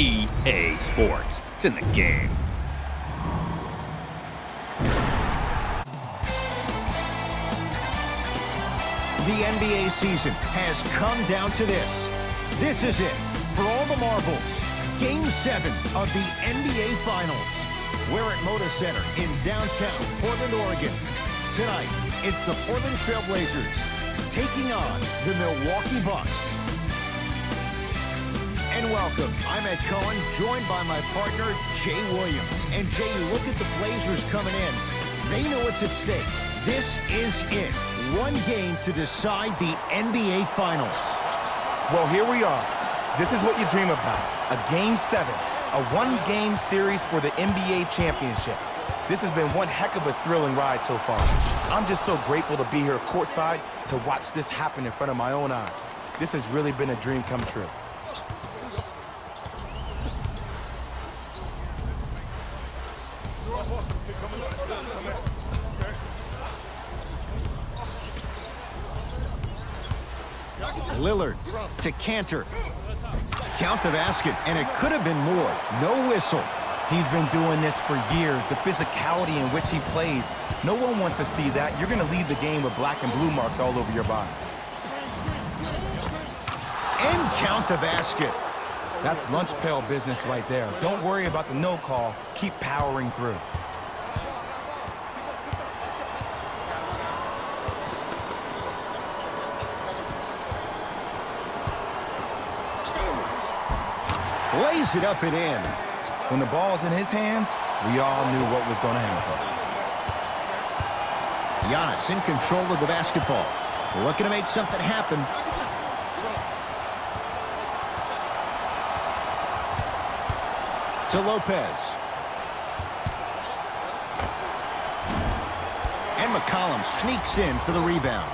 EA Sports. It's in the game. The NBA season has come down to this. This is it for all the marbles. Game 7 of the NBA Finals. We're at Moda Center in downtown Portland, Oregon. Tonight, it's the Portland Trail Blazers taking on the Milwaukee Bucks. And welcome, I'm Ed Cohen, joined by my partner, Jay Williams. And Jay, you look at the Blazers coming in. They know what's at stake. This is it. One game to decide the NBA Finals. Well, here we are. This is what you dream about. A Game 7, a one-game series for the NBA Championship. This has been one heck of a thrilling ride so far. I'm just so grateful to be here courtside to watch this happen in front of my own eyes. This has really been a dream come true. Lillard to Cantor. Count the basket, and it could have been more. No whistle. He's been doing this for years. The physicality in which he plays, no one wants to see that. You're going to leave the game with black and blue marks all over your body. And count the basket. That's lunch pail business right there. Don't worry about the no call. Keep powering through. Lays it up and in. When the ball's in his hands, we all knew what was going to happen. Giannis in control of the basketball. Looking to make something happen. To Lopez. And McCollum sneaks in for the rebound.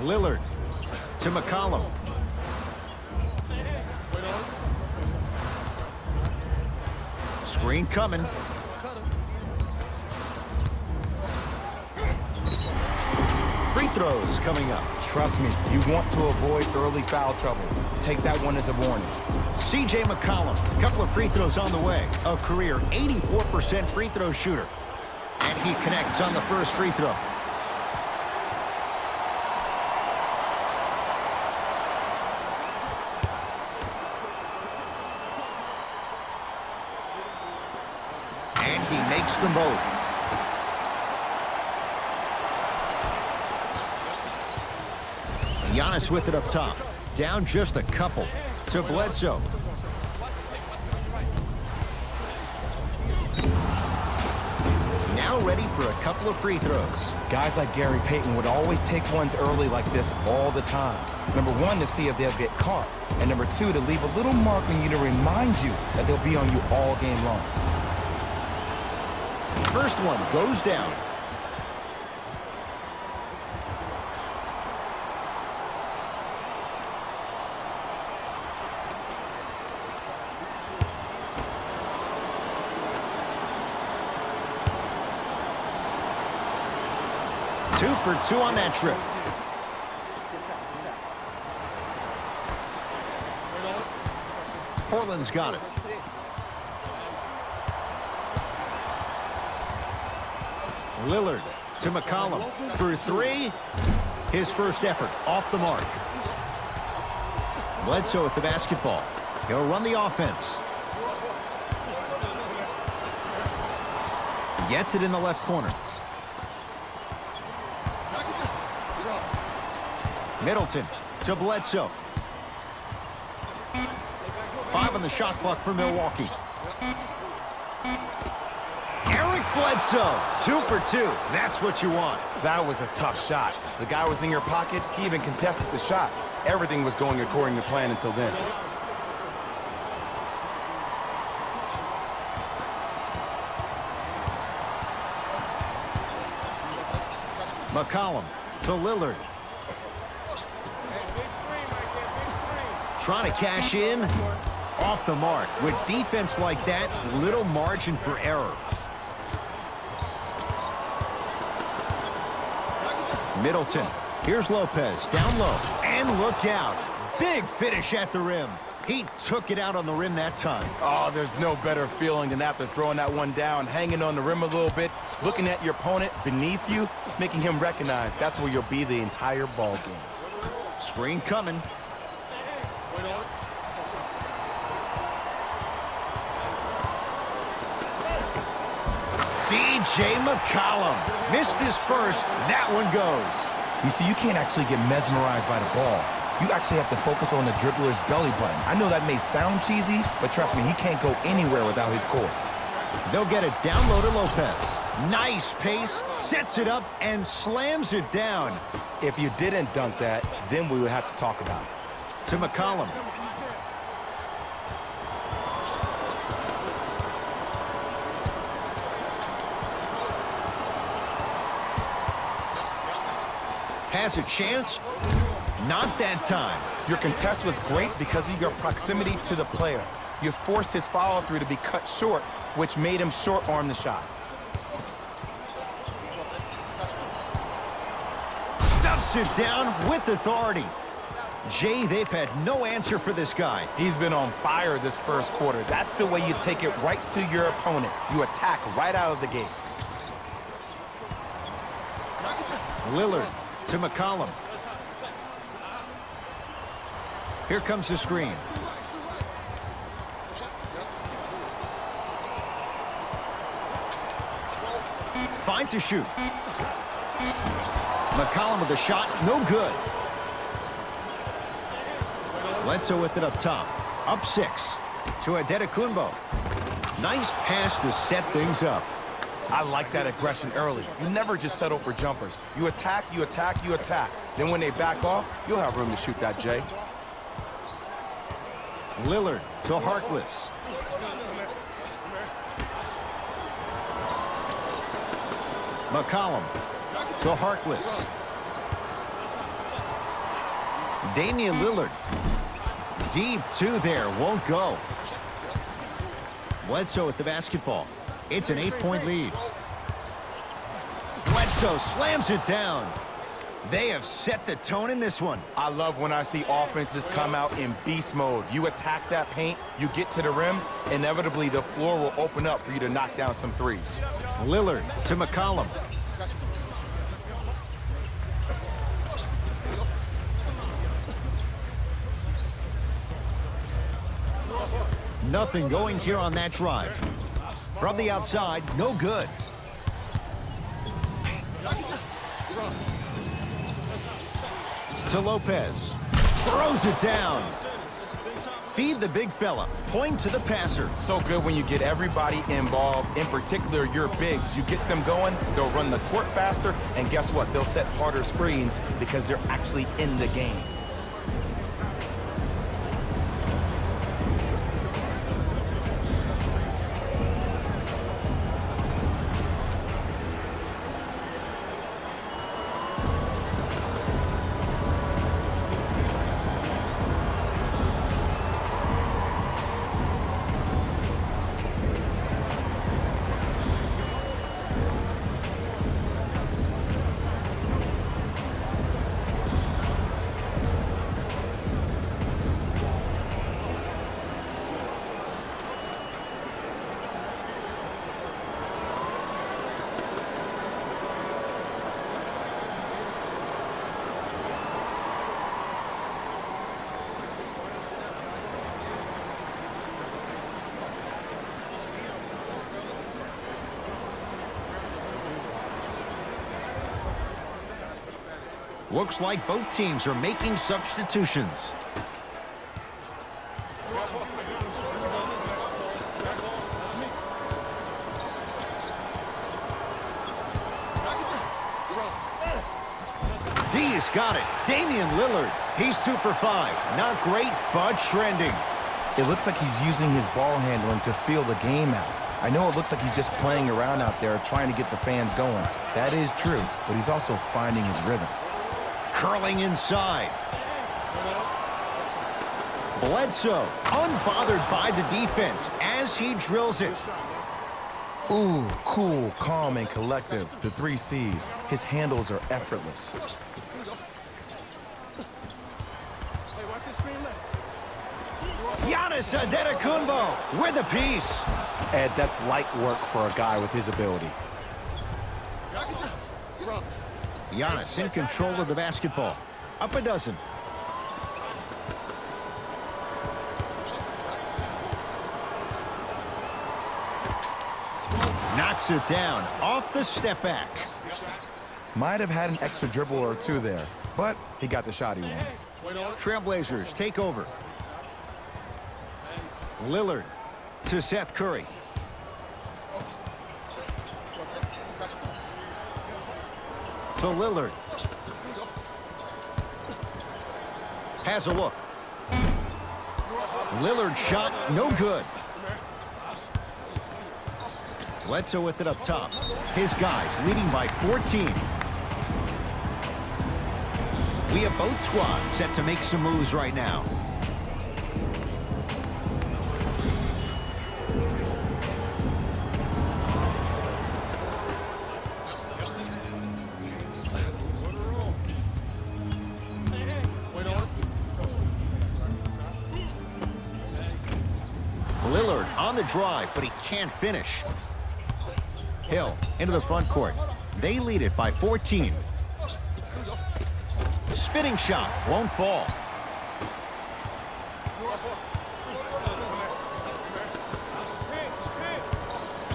Lillard to McCollum. Screen coming. Free throws coming up. Trust me, you want to avoid early foul trouble. Take that one as a warning. C.J. McCollum, a couple of free throws on the way. A career 84% free throw shooter. And he connects on the first free throw. And he makes them both. Giannis with it up top. Down just a couple. To Bledsoe. Now ready for a couple of free throws. Guys like Gary Payton would always take ones early like this all the time. Number one, to see if they'll get caught. And number two, to leave a little mark on you to remind you that they'll be on you all game long. First one goes down. Two for two on that trip. Portland's got it. Lillard to McCollum for three. His first effort off the mark. Bledsoe with the basketball. He'll run the offense. Gets it in the left corner. Middleton to Bledsoe. 5 on the shot clock for Milwaukee. Eric Bledsoe, 2 for 2. That's what you want. That was a tough shot. The guy was in your pocket. He even contested the shot. Everything was going according to plan until then. McCollum to Lillard. Trying to cash in. Off the mark. With defense like that, little margin for error. Middleton. Here's Lopez. Down low. And look out. Big finish at the rim. He took it out on the rim that time. Oh, there's no better feeling than after throwing that one down, hanging on the rim a little bit, looking at your opponent beneath you, making him recognize that's where you'll be the entire ball game. Screen coming. C.J. McCollum missed his first. That one goes. You see, you can't actually get mesmerized by the ball. You actually have to focus on the dribbler's belly button. I know that may sound cheesy, but trust me, he can't go anywhere without his core. They'll get it down low to Lopez. Nice pace, sets it up, and slams it down. If you didn't dunk that, then we would have to talk about it. To McCollum. Has a chance? Not that time. Your contest was great because of your proximity to the player. You forced his follow-through to be cut short, which made him short-arm the shot. Stuffs it down with authority. Jay, they've had no answer for this guy. He's been on fire this first quarter. That's the way you take it right to your opponent. You attack right out of the gate. Lillard to McCollum. Here comes the screen. Five to shoot. McCollum with a shot, no good. Bledsoe with it up top. Up 6 to Adetokunbo. Nice pass to set things up. I like that aggression early. You never just settle for jumpers. You attack, you attack, you attack. Then when they back off, you'll have room to shoot that, Jay. Lillard to Harkless. McCollum to Harkless. Damian Lillard. Deep 2 there, won't go. Bledsoe with the basketball. It's an 8-point lead. Bledsoe slams it down. They have set the tone in this one. I love when I see offenses come out in beast mode. You attack that paint, you get to the rim, inevitably the floor will open up for you to knock down some threes. Lillard to McCollum. Nothing going here on that drive. From the outside, no good. To Lopez. Throws it down. Feed the big fella. Point to the passer. So good when you get everybody involved, in particular your bigs. You get them going, they'll run the court faster, and guess what? They'll set harder screens because they're actually in the game. Looks like both teams are making substitutions. D's got it. Damian Lillard. He's 2 for 5. Not great, but trending. It looks like he's using his ball handling to feel the game out. I know it looks like he's just playing around out there trying to get the fans going. That is true, but he's also finding his rhythm. Curling inside. Bledsoe, unbothered by the defense as he drills it. Ooh, cool, calm, and collective. The 3 C's. His handles are effortless. Hey, watch this screen. Giannis Antetokounmpo with a piece. Ed, that's light work for a guy with his ability. Giannis in control of the basketball. Up a dozen. Knocks it down off the step back. Might have had an extra dribble or two there, but he got the shot he wanted. Trailblazers take over. Lillard to Seth Curry. To Lillard. Has a look. Lillard shot, no good. Bledsoe with it up top. His guys leading by 14. We have both squads set to make some moves right now. Lillard on the drive, but he can't finish. Hill into the front court. They lead it by 14. Spinning shot won't fall.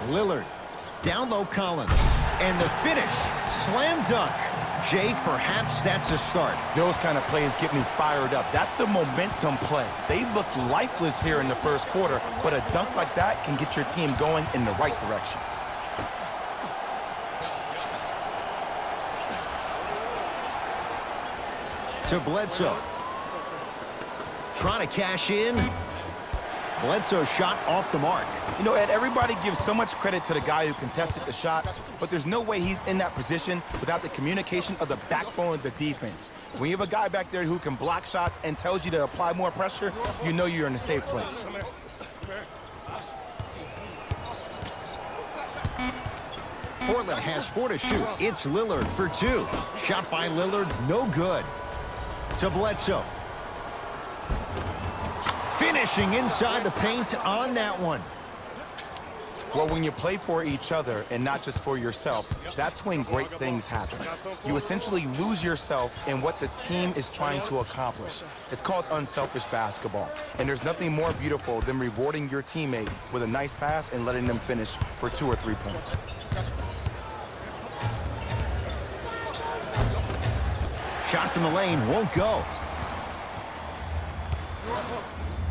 Lillard down low, Collins, and the finish, slam dunk. Jake, perhaps that's a start. Those kind of plays get me fired up. That's a momentum play. They looked lifeless here in the first quarter, but a dunk like that can get your team going in the right direction. To Bledsoe. Trying to cash in. Bledsoe's shot off the mark. You know, Ed, everybody gives so much credit to the guy who contested the shot, but there's no way he's in that position without the communication of the backbone of the defense. When you have a guy back there who can block shots and tells you to apply more pressure, you know you're in a safe place. Portland has 4 to shoot. It's Lillard for 2. Shot by Lillard, no good. To Bledsoe. Finishing inside the paint on that one. Well, when you play for each other and not just for yourself, that's when great things happen. You essentially lose yourself in what the team is trying to accomplish. It's called unselfish basketball. And there's nothing more beautiful than rewarding your teammate with a nice pass and letting them finish for 2 or 3 points. Shot from the lane won't go.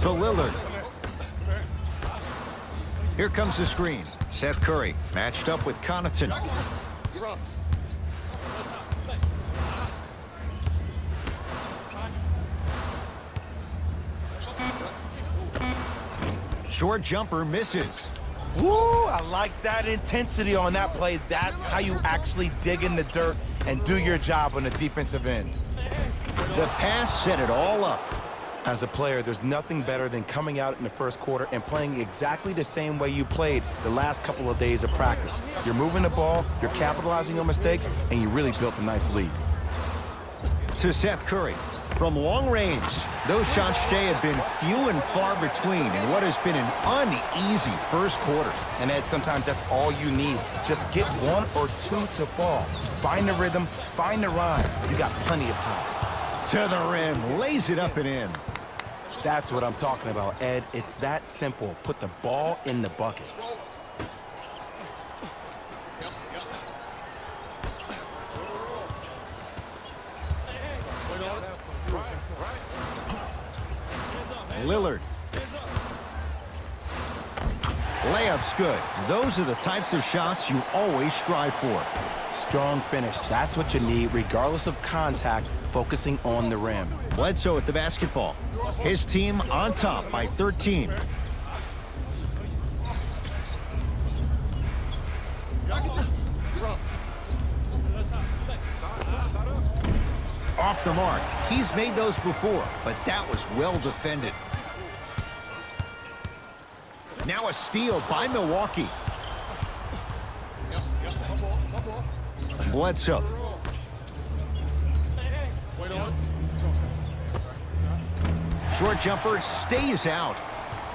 To Lillard. Here comes the screen. Seth Curry matched up with Connaughton. Short jumper misses. Woo! I like that intensity on that play. That's how you actually dig in the dirt and do your job on the defensive end. The pass set it all up. As a player, there's nothing better than coming out in the first quarter and playing exactly the same way you played the last couple of days of practice. You're moving the ball, you're capitalizing on mistakes, and you really built a nice lead. To Seth Curry. From long range, those shots today have been few and far between in what has been an uneasy first quarter. And Ed, sometimes that's all you need. Just get 1 or 2 to fall. Find the rhythm, find the rhyme. You got plenty of time. To the rim, lays it up and in. That's what I'm talking about, Ed. It's that simple. Put the ball in the bucket. Lillard. Layup's good. Those are the types of shots you always strive for. Strong finish. That's what you need, regardless of contact, focusing on the rim. Bledsoe at the basketball. His team on top by 13. Off the mark. He's made those before, but that was well defended. Now a steal by Milwaukee. Bledsoe. Short jumper stays out.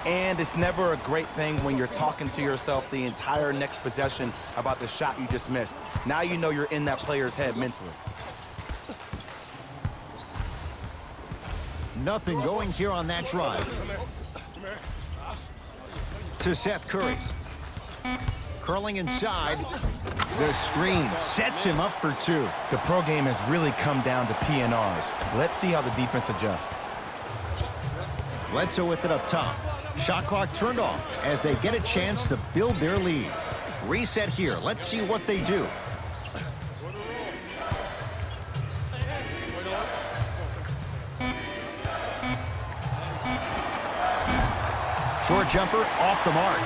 And it's never a great thing when you're talking to yourself the entire next possession about the shot you just missed. Now you know you're in that player's head mentally. Nothing going here on that drive. To Seth Curry. Curling inside. The screen sets him up for two. The pro game has really come down to PNRs. Let's see how the defense adjusts. Bledsoe with it up top. Shot clock turned off as they get a chance to build their lead. Reset here. Let's see what they do. Short jumper off the mark.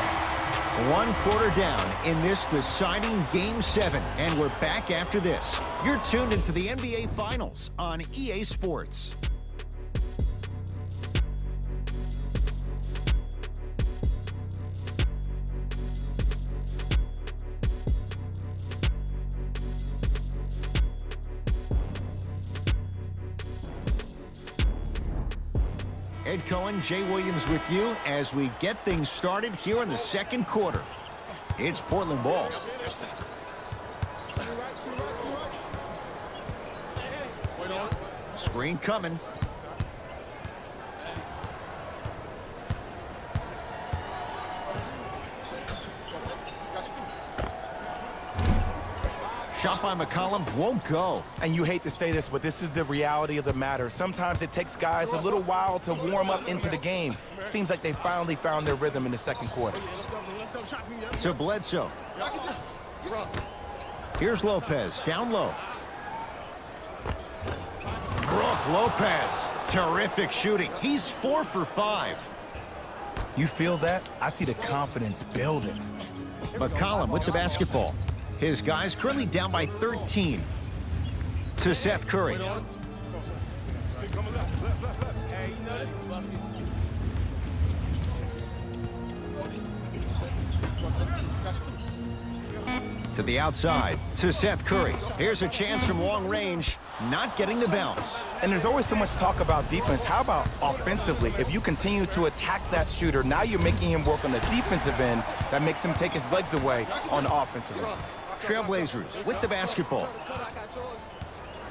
1 quarter down in this deciding Game 7, and we're back after this. You're tuned into the NBA Finals on EA Sports. Ed Cohen, Jay Williams with you as we get things started here in the second quarter. It's Portland ball. Screen coming. Shot by McCollum won't go. And you hate to say this, but this is the reality of the matter. Sometimes it takes guys a little while to warm up into the game. Seems like they finally found their rhythm in the second quarter. To Bledsoe. Here's Lopez, down low. Brook Lopez, terrific shooting. He's 4 for 5. You feel that? I see the confidence building. McCollum with the basketball. His guys currently down by 13. To Seth Curry. To the outside. To Seth Curry. Here's a chance from long range. Not getting the bounce. And there's always so much talk about defense. How about offensively? If you continue to attack that shooter, now you're making him work on the defensive end. That makes him take his legs away on the offensive end. Trailblazers with the basketball.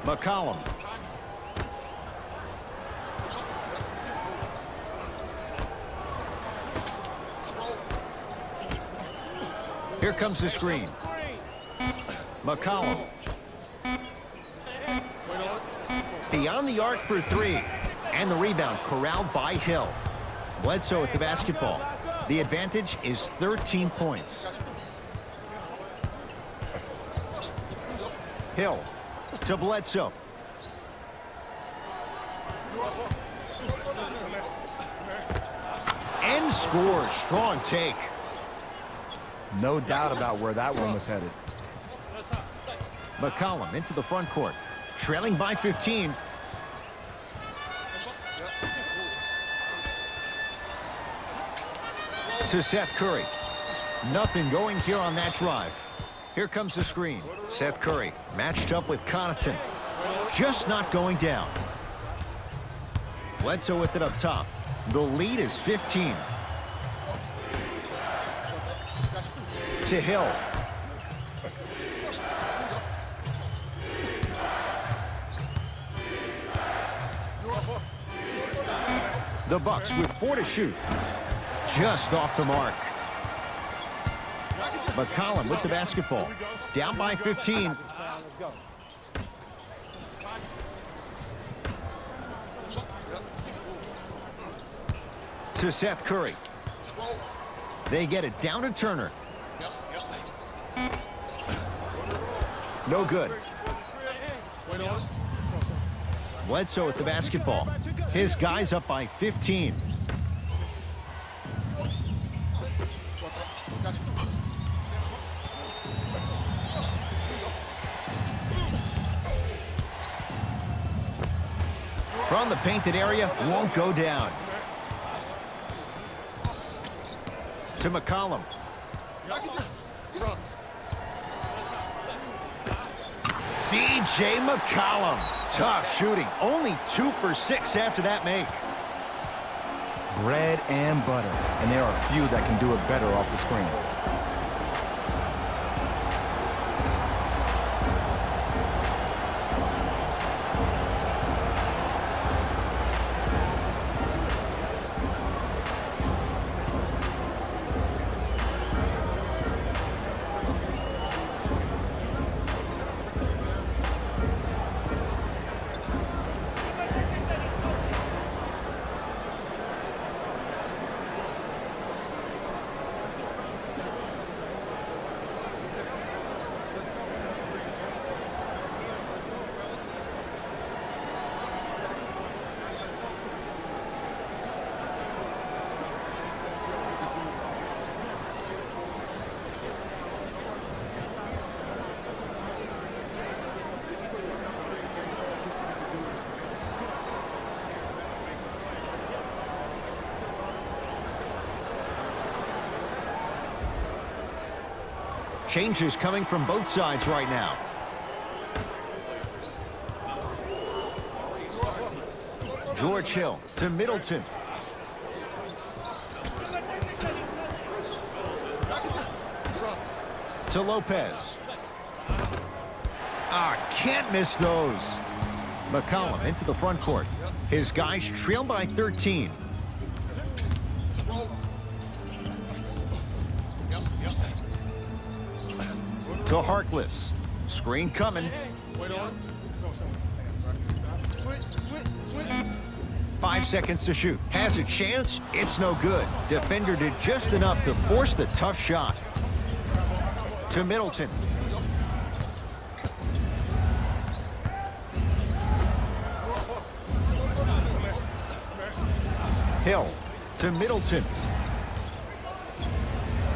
McCollum. Here comes the screen. McCollum. Beyond the arc for 3. And the rebound corralled by Hill. Bledsoe with the basketball. The advantage is 13 points. Hill to Bledsoe. And scores. Strong take. No doubt about where that one was headed. McCollum into the front court. Trailing by 15. To Seth Curry. Nothing going here on that drive. Here comes the screen. Seth Curry matched up with Connaughton. Just not going down. Bledsoe with it up top. The lead is 15. To Hill. The Bucks with 4 to shoot. Just off the mark. McCollum with the basketball. Down by 15. To Seth Curry. They get it down to Turner. No good. Bledsoe with the basketball. His guys up by 15. From the painted area, won't go down. To McCollum. C.J. McCollum. Tough shooting. Only 2 for 6 after that make. Bread and butter. And there are a few that can do it better off the screen. Changes coming from both sides right now. George Hill to Middleton. To Lopez. Can't miss those. McCollum into the front court. His guys trail by 13. To Harkless. Screen coming. 5 seconds to shoot. Has a chance. It's no good. Defender did just enough to force the tough shot. To Middleton. Hill to Middleton.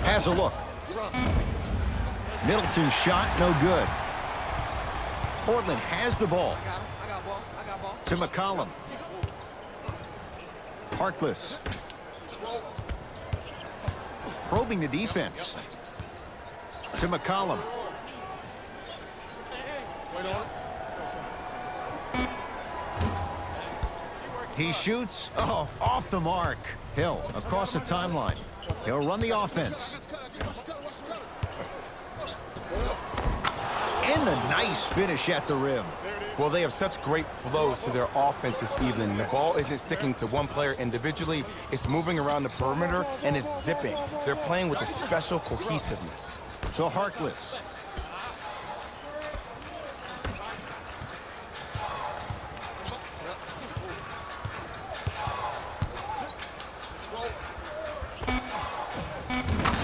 Has a look. Middleton's shot, no good. Portland has the ball. I got ball. To McCollum. Harkless. Probing the defense. To McCollum. He shoots. Oh, off the mark. Hill across the timeline. He'll run the offense. And a nice finish at the rim. Well, they have such great flow to their offense this evening. The ball isn't sticking to one player individually. It's moving around the perimeter, and it's zipping. They're playing with a special cohesiveness. To Harkless.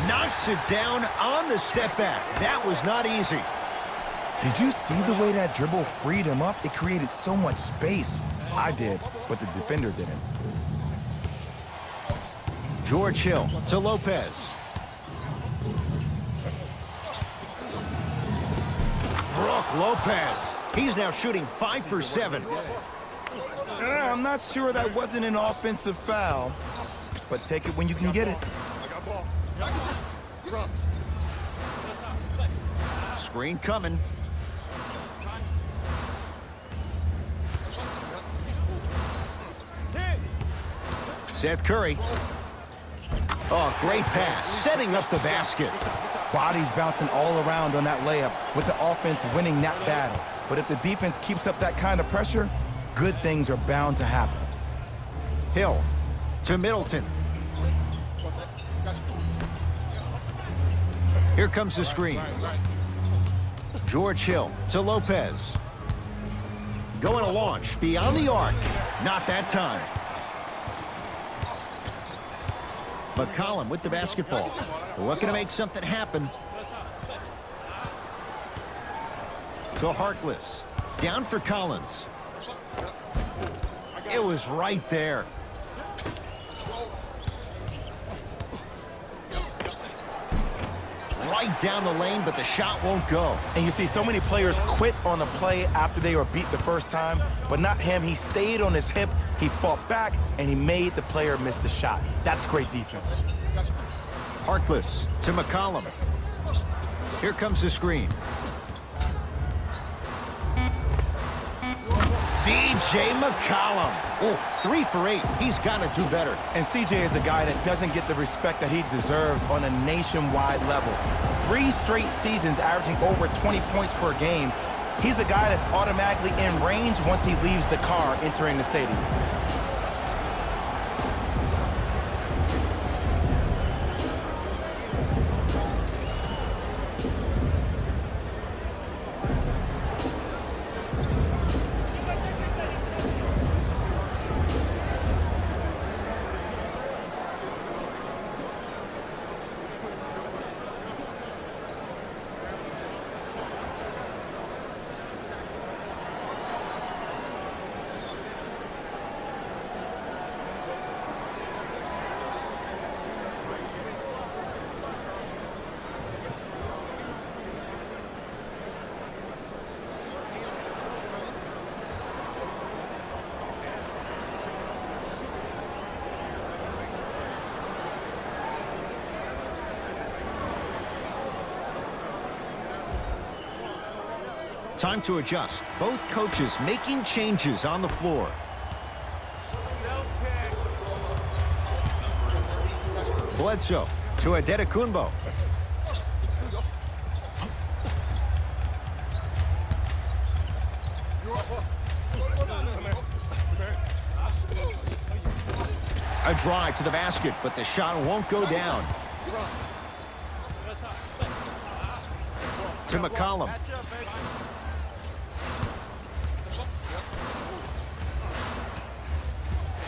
Knocks it down on the step back. That was not easy. Did you see the way that dribble freed him up? It created so much space. I did, but the defender didn't. George Hill to Lopez. Brook Lopez. He's now shooting 5 for 7. I'm not sure that wasn't an offensive foul, but take it when you can get it. Screen coming. Seth Curry. Oh, great pass. Setting up the basket. Bodies bouncing all around on that layup with the offense winning that battle. But if the defense keeps up that kind of pressure, good things are bound to happen. Hill to Middleton. Here comes the screen. George Hill to Lopez. Going to launch beyond the arc. Not that time. McCollum with the basketball. Looking to make something happen. To Harkless. Down for Collins. It was right there. Right down the lane, but the shot won't go. And you see so many players quit on the play after they were beat the first time, but not him. He stayed on his hip, he fought back, and he made the player miss the shot. That's great defense. Harkless to McCollum. Here comes the screen. C.J. McCollum. Oh, 3 for 8. He's got to do better. And CJ is a guy that doesn't get the respect that he deserves on a nationwide level. 3 straight seasons averaging over 20 points per game. He's a guy that's automatically in range once he leaves the car entering the stadium. Time to adjust. Both coaches making changes on the floor. Bledsoe to Adetokunbo. A drive to the basket, but the shot won't go down. To McCollum.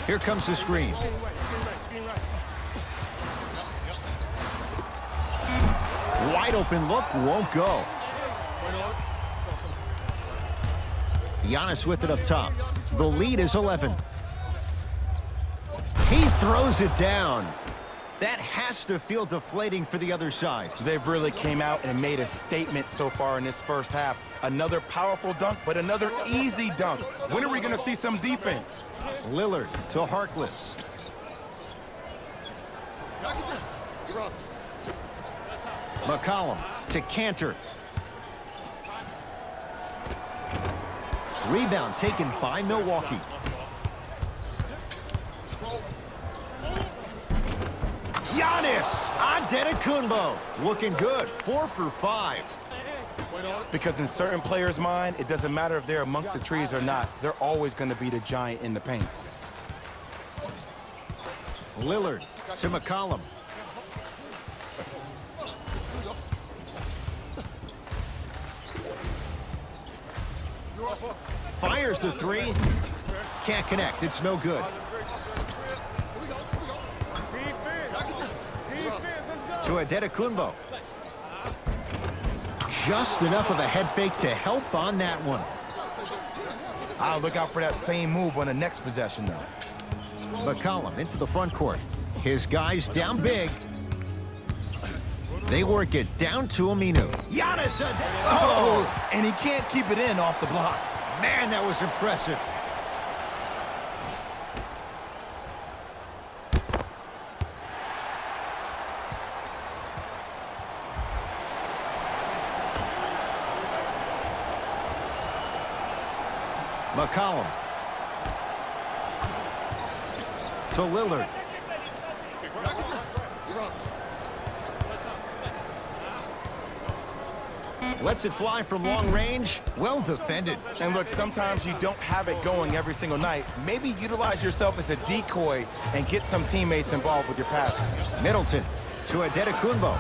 Here comes the screen. Wide open look, won't go. Giannis with it up top. The lead is 11. He throws it down. That has to feel deflating for the other side. They've really came out and made a statement so far in this first half. Another powerful dunk, but another easy dunk. When are we going to see some defense? Lillard to Harkless. McCollum to Cantor. Rebound taken by Milwaukee. Giannis Antetokounmpo looking good, 4 for 5. Because in certain players' mind, it doesn't matter if they're amongst the trees or not. They're always going to be the giant in the paint. Lillard to McCollum. Fires the 3. Can't connect. It's no good. To Adetokunbo. Just enough of a head fake to help on that one. I'll look out for that same move on the next possession, though. McCollum into the front court. His guys down big. They work it down to Aminu. Giannis Antetokounmpo. Oh, and he can't keep it in off the block. Man, that was impressive. McCollum to Lillard. Lets it fly from long range. Well defended. And look, sometimes you don't have it going every single night. Maybe utilize yourself as a decoy and get some teammates involved with your passing. Middleton to Adetokunbo.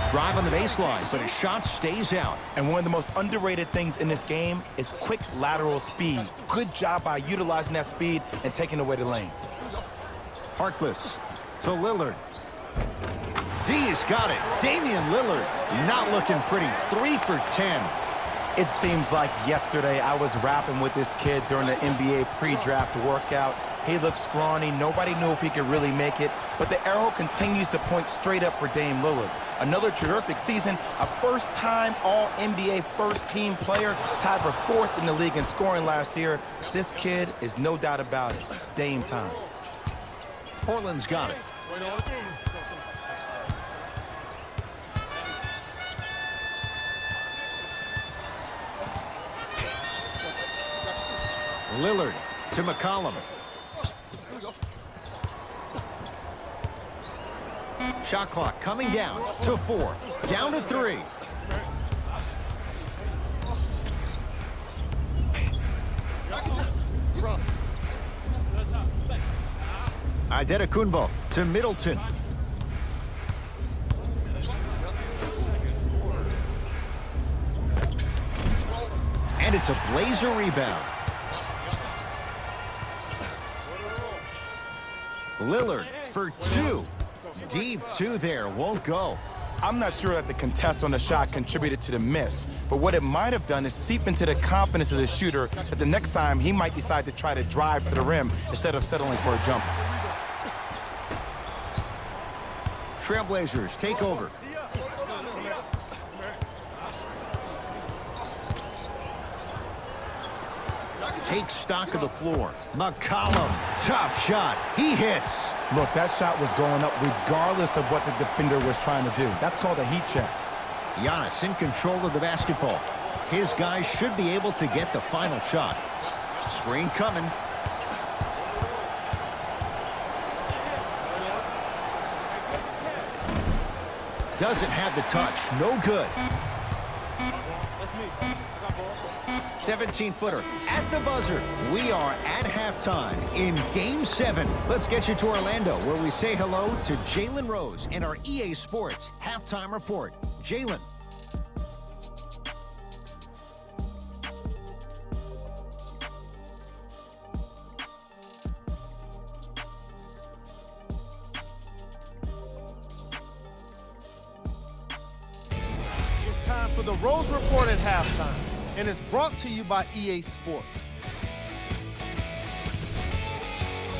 Drive on the baseline, but his shot stays out. And one of the most underrated things in this game is quick lateral speed. Good job by utilizing that speed and taking away the lane. Harkless to Lillard. D's got it. Damian Lillard not looking pretty. 3 for 10. It seems like yesterday I was rapping with this kid during the NBA pre-draft workout. He looked scrawny. Nobody knew if he could really make it. But the arrow continues to point straight up for Dame Lillard. Another terrific season. A first-time All-NBA first-team player. Tied for 4th in the league in scoring last year. This kid is no doubt about it. Dame time. Portland's got it. Lillard to McCollum. Shot clock coming down to 4. Down to 3. Adetokunbo to Middleton. And it's a Blazer rebound. Lillard for 2. Deep 2 there, won't go. I'm not sure that the contest on the shot contributed to the miss, but what it might have done is seep into the confidence of the shooter that the next time he might decide to try to drive to the rim instead of settling for a jumper. Trailblazers take over. Take stock of the floor. McCollum, tough shot. He hits. Look, that shot was going up regardless of what the defender was trying to do. That's called a heat check. Giannis in control of the basketball. His guys should be able to get the final shot. Screen coming. Doesn't have the touch. No good. 17-footer at the buzzer. We are at halftime in Game 7. Let's get you to Orlando, where we say hello to Jalen Rose and our EA Sports Halftime Report. Jalen. It's time for the Rose Report at halftime, and it's brought to you by EA Sports.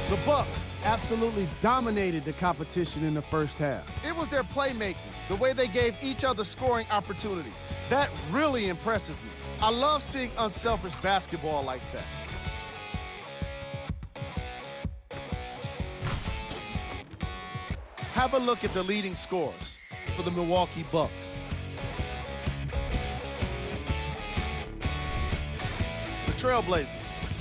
The Bucks absolutely dominated the competition in the first half. It was their playmaking, the way they gave each other scoring opportunities. That really impresses me. I love seeing unselfish basketball like that. Have a look at the leading scorers for the Milwaukee Bucks. The Trailblazers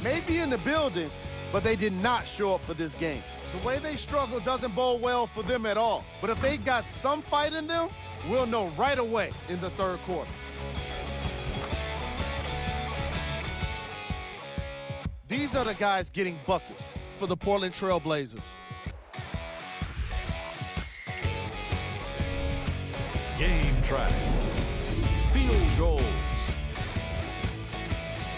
may be in the building, but they did not show up for this game. The way they struggle doesn't bode well for them at all. But if they got some fight in them, we'll know right away in the third quarter. These are the guys getting buckets for the Portland Trailblazers. Game track. Field goals.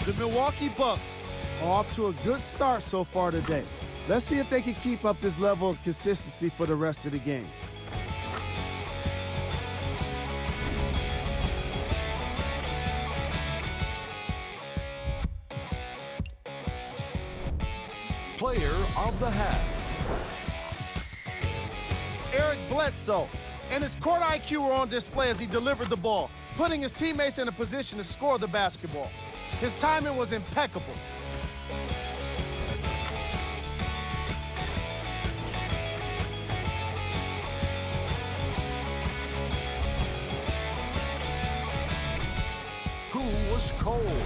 The Milwaukee Bucks are off to a good start so far today. Let's see if they can keep up this level of consistency for the rest of the game. Player of the half. Eric Bledsoe and his court IQ were on display as he delivered the ball, putting his teammates in a position to score the basketball. His timing was impeccable. Who was cold?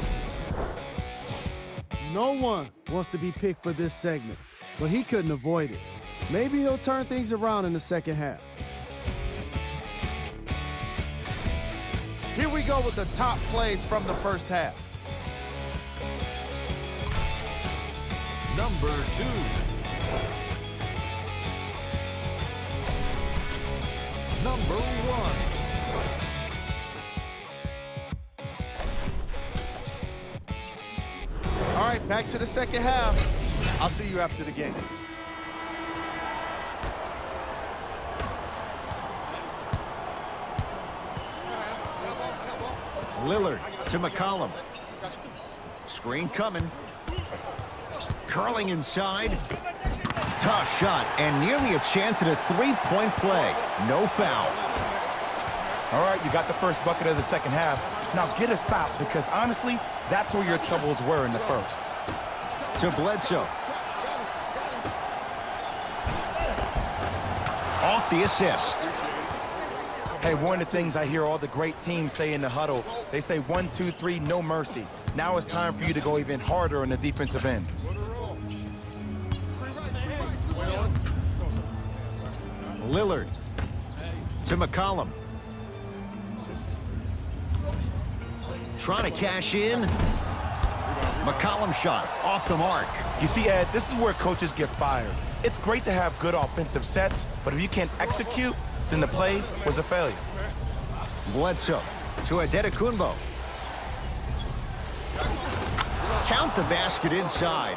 No one wants to be picked for this segment, but he couldn't avoid it. Maybe he'll turn things around in the second half. Here we go with the top plays from the first half. Number 2. Number 1. All right, back to the second half. I'll see you after the game. Lillard to McCollum. Screen coming. Curling inside. Tough shot and nearly a chance at a three-point play. No foul. All right, you got the first bucket of the second half. Now get a stop, because honestly, that's where your troubles were in the first. To Bledsoe. Off the assist. Hey, one of the things I hear all the great teams say in the huddle, they say 1, 2, 3, no mercy. Now it's time for you to go even harder on the defensive end. Lillard to McCollum. Trying to cash in. McCollum shot off the mark. You see, Ed, this is where coaches get fired. It's great to have good offensive sets, but if you can't execute, then the play was a failure. Bledsoe to Adetokunbo. Count the basket inside.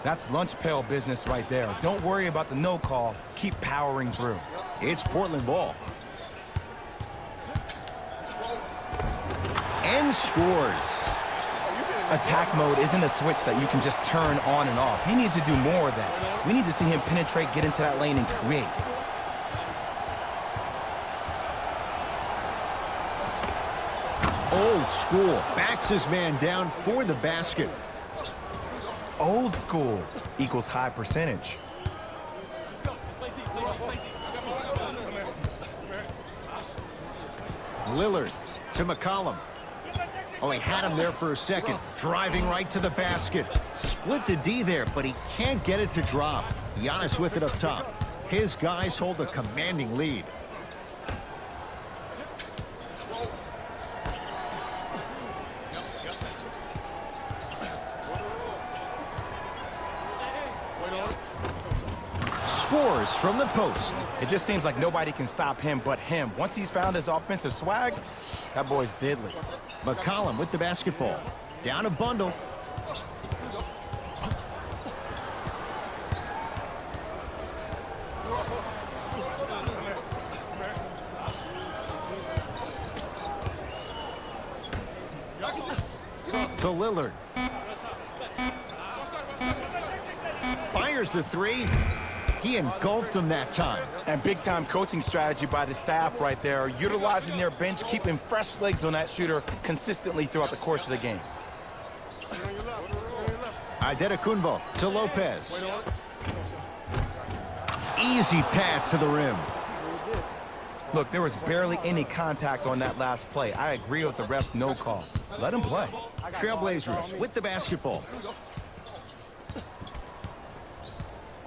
That's lunch pail business right there. Don't worry about the no call. Keep powering through. It's Portland ball. And scores. Attack mode isn't a switch that you can just turn on and off. He needs to do more of that. We need to see him penetrate, get into that lane, and create. Old school. Backs his man down for the basket. Old school equals high percentage. Lillard to McCollum. Oh, he had him there for a second. Driving right to the basket. Split the D there, but he can't get it to drop. Giannis with it up top. His guys hold a commanding lead. Scores from the post. It just seems like nobody can stop him but him. Once he's found his offensive swag, that boy's deadly. McCollum with the basketball. Down a bundle. To Lillard. Fires the three. He engulfed him that time. And big-time coaching strategy by the staff right there, utilizing their bench, keeping fresh legs on that shooter consistently throughout the course of the game. Adetokunbo to Lopez. Easy path to the rim. Look, there was barely any contact on that last play. I agree with the ref's no call. Let him play. Trailblazers with the basketball.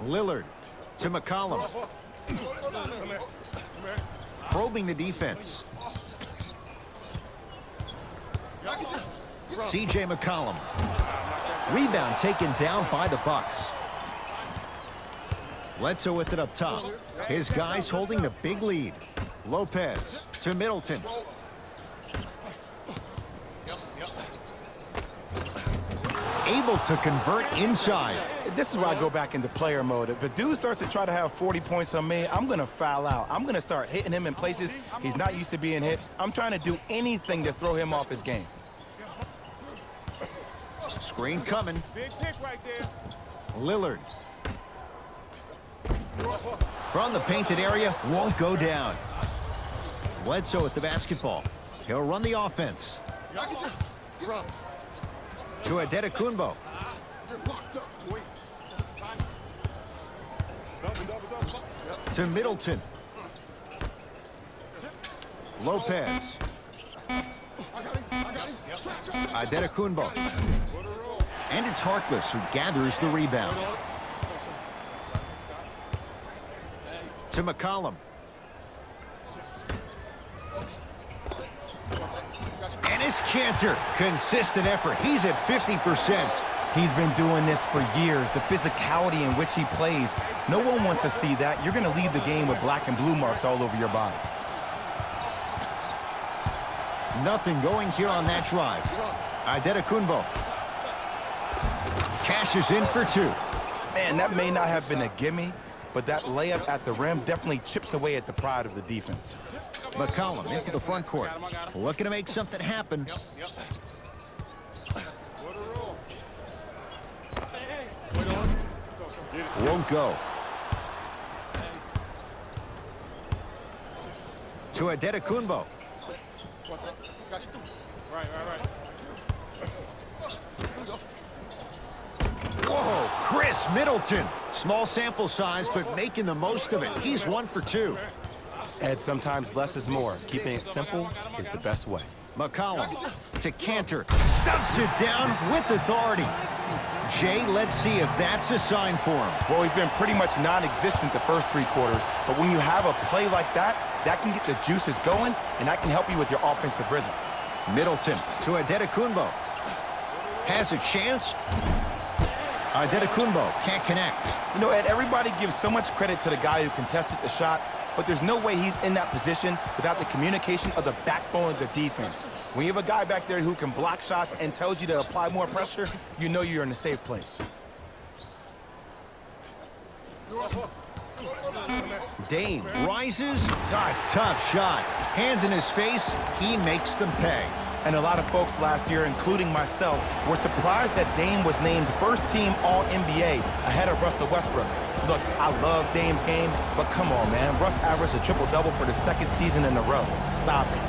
Lillard to McCollum. Probing the defense. C.J. McCollum. Rebound taken down by the Bucks. Bledsoe with it up top. His guys holding the big lead. Lopez to Middleton. Able to convert inside. This is where I go back into player mode. If a dude starts to try to have 40 points on me, I'm going to foul out. I'm going to start hitting him in places he's not used to being hit. I'm trying to do anything to throw him off his game. Screen coming. Big pick right there. Lillard. From the painted area, won't go down. Bledsoe with the basketball. He'll run the offense. To Adetokunbo. To Middleton. Lopez. Adetokunbo. And it's Harkless who gathers the rebound. To McCollum. And it's Cantor. Consistent effort. He's at 50%. He's been doing this for years. The physicality in which he plays. No one wants to see that. You're going to leave the game with black and blue marks all over your body. Nothing going here on that drive. Adetokunbo. Cashes in for two. Man, that may not have been a gimme, but that layup at the rim definitely chips away at the pride of the defense. McCollum into the front court. Looking to make something happen. Won't go. To Adetokunbo. Whoa, Chris Middleton. Small sample size, but making the most of it. He's 1 for 2. Ed, sometimes less is more. Keeping it simple is the best way. McCollum to Cantor. Stuffs it down with authority. Jay, let's see if that's a sign for him. Well, he's been pretty much non-existent the first 3 quarters, but when you have a play like that, that can get the juices going, and that can help you with your offensive rhythm. Middleton to Adetokunbo. Has a chance. Adetokunbo can't connect. You know, Ed, everybody gives so much credit to the guy who contested the shot, but there's no way he's in that position without the communication of the backbone of the defense. When you have a guy back there who can block shots and tells you to apply more pressure, you know you're in a safe place. Dame rises. Tough shot. Hand in his face. He makes them pay. And a lot of folks last year, including myself, were surprised that Dame was named first-team All-NBA ahead of Russell Westbrook. Look, I love Dame's game, but come on, man. Russ averaged a triple-double for the 2nd season in a row. Stop it.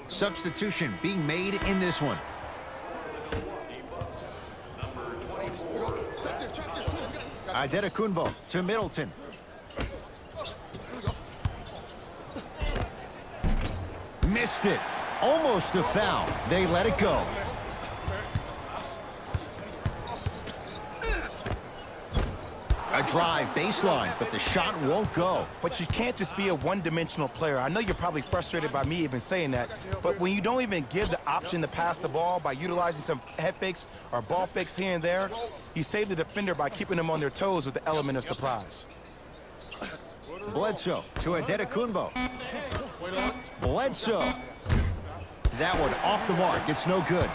Substitution being made in this one. Adetokunbo to Middleton. Missed it. Almost a foul. They let it go. A drive baseline, but the shot won't go. But you can't just be a one-dimensional player. I know you're probably frustrated by me even saying that, but when you don't even give the option to pass the ball by utilizing some head fakes or ball fakes here and there, you save the defender by keeping them on their toes with the element of surprise. Bledsoe to Adetokunbo. Bledsoe. That one off the mark. It's no good.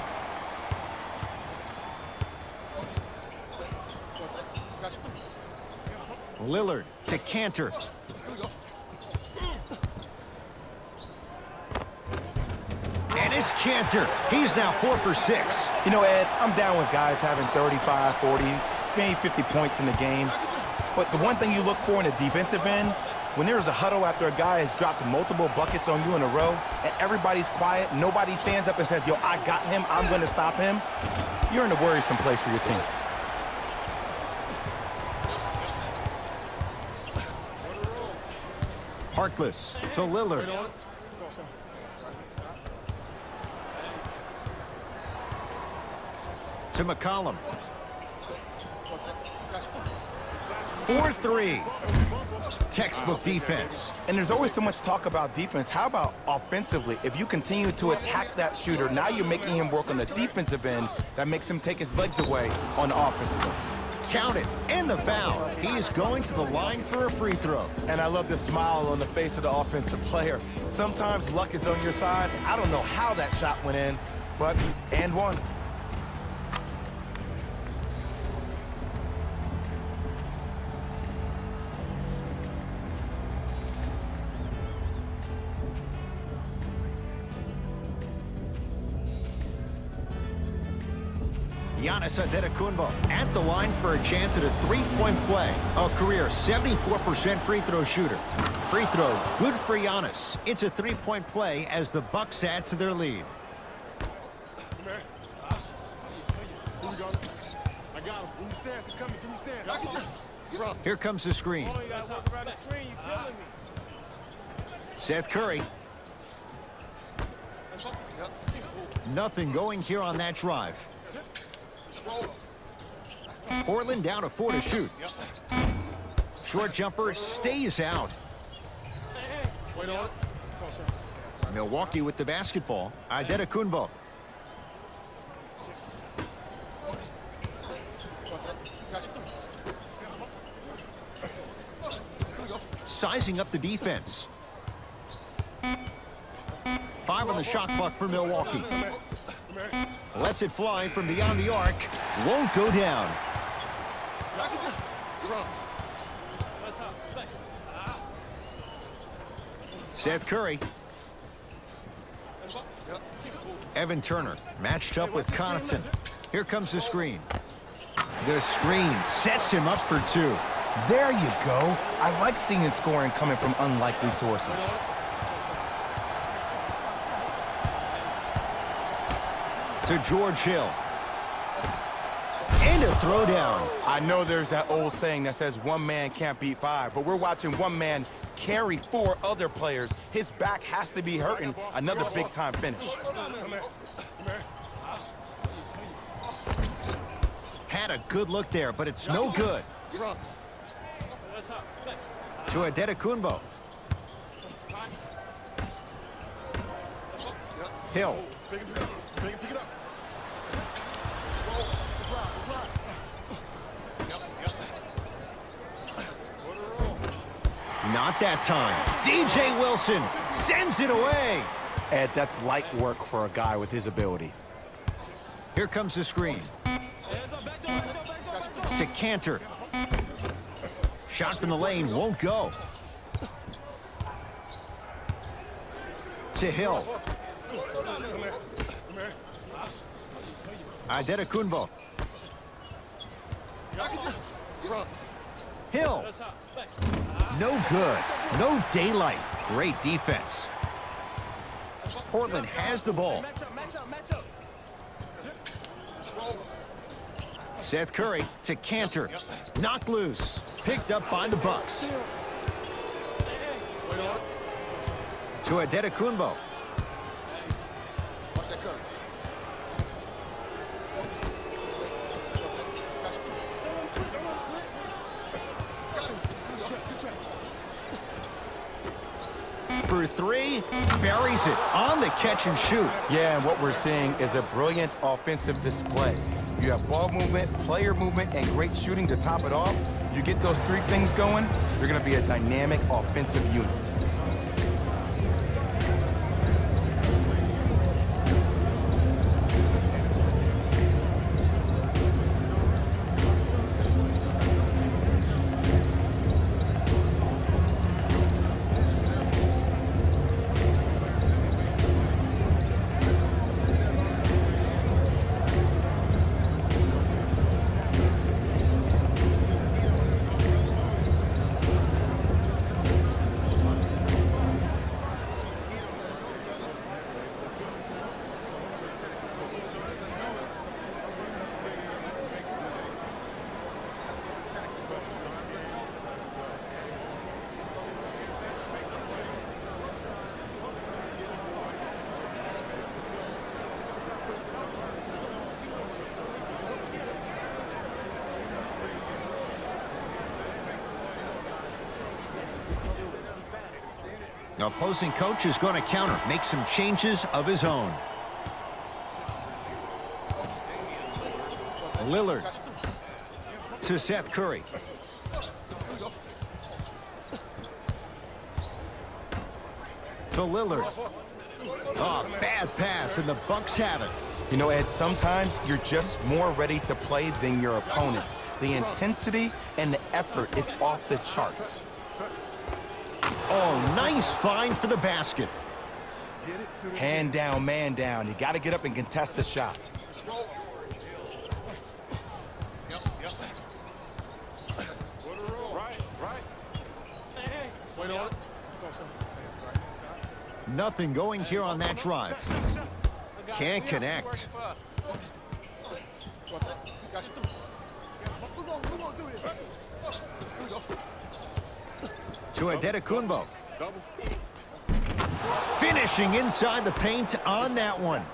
Lillard to Cantor. And it's Cantor. He's now 4 for 6. You know, Ed, I'm down with guys having 35, 40, maybe 50 points in the game. But the one thing you look for in a defensive end, when there's a huddle after a guy has dropped multiple buckets on you in a row, and everybody's quiet, nobody stands up and says, yo, I got him, I'm going to stop him, you're in a worrisome place for your team. Harkless to Lillard. To McCollum. 4-3. Textbook defense. And there's always so much talk about defense. How about offensively? If you continue to attack that shooter, now you're making him work on the defensive end. That makes him take his legs away on the offensive end. Count it, and the foul. He is going to the line for a free throw. And I love the smile on the face of the offensive player. Sometimes luck is on your side. I don't know how that shot went in, but and one. Giannis Antetokounmpo at the line for a chance at a three-point play. A career 74% free throw shooter. Free throw good for Giannis. It's a three-point play as the Bucks add to their lead. Here comes the screen. Seth Curry. Nothing going here on that drive. Portland down to 4 to shoot. Short jumper stays out. Milwaukee with the basketball. Adetokunbo. Sizing up the defense. 5 on the shot clock for Milwaukee. Lets it fly from beyond the arc. Won't go down. Seth Curry. Evan Turner matched up with Connaughton. Here comes the screen. The screen sets him up for 2. There you go. I like seeing his scoring coming from unlikely sources. To George Hill. And a throwdown. I know there's that old saying that says one man can't beat 5, but we're watching one man carry 4 other players. His back has to be hurting. Another big-time finish. Had a good look there, but it's no good. To Adetokunbo. Hill. Not that time. DJ Wilson sends it away. Ed, that's light work for a guy with his ability. Here comes the screen. To Cantor. Shot from the lane won't go. To Hill. Adetokunbo. Hill. No good. No daylight. Great defense. Portland has the ball. Seth Curry to Cantor. Knocked loose. Picked up by the Bucks. To Adetokunbo. For 3, buries it on the catch and shoot. Yeah, and what we're seeing is a brilliant offensive display. You have ball movement, player movement, and great shooting to top it off. You get those 3 things going, you're going to be a dynamic offensive unit. The opposing coach is going to counter, make some changes of his own. Lillard to Seth Curry. To Lillard. Oh, bad pass, and the Bucks have it. You know, Ed, sometimes you're just more ready to play than your opponent. The intensity and the effort, it's off the charts. Oh, nice find for the basket. Hand down, man down. You got to get up and contest the shot. Nothing going here on that drive. Can't connect. To Adetokunbo. Finishing inside the paint on that one.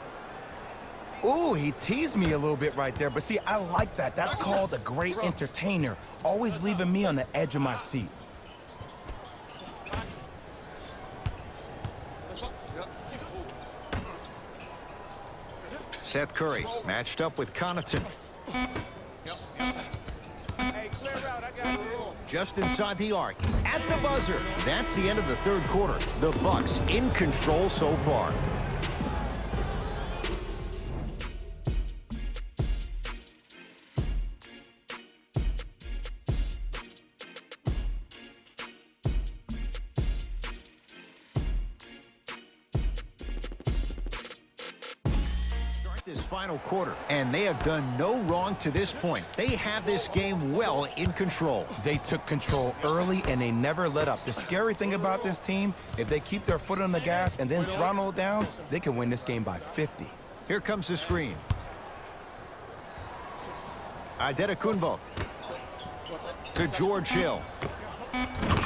Ooh, he teased me a little bit right there, but see, I like that. That's called a great entertainer, always leaving me on the edge of my seat. Seth Curry matched up with Connaughton. Just inside the arc, at the buzzer. That's the end of the third quarter. The Bucks in control so far. This final quarter, and they have done no wrong to this point. They have this game well in control. They took control early, and they never let up. The scary thing about this team, if they keep their foot on the gas and then throttle it down, they can win this game by 50. Here comes the screen. Adetokunbo to George Hill.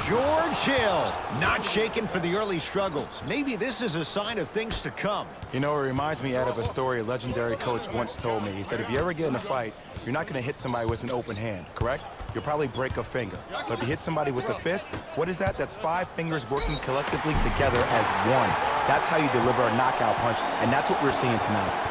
George Hill, not shaken for the early struggles. Maybe this is a sign of things to come. You know, it reminds me out of a story a legendary coach once told me. He said, if you ever get in a fight, you're not going to hit somebody with an open hand, correct? You'll probably break a finger. But if you hit somebody with a fist, what is that? That's 5 fingers working collectively together as one. That's how you deliver a knockout punch, and that's what we're seeing tonight.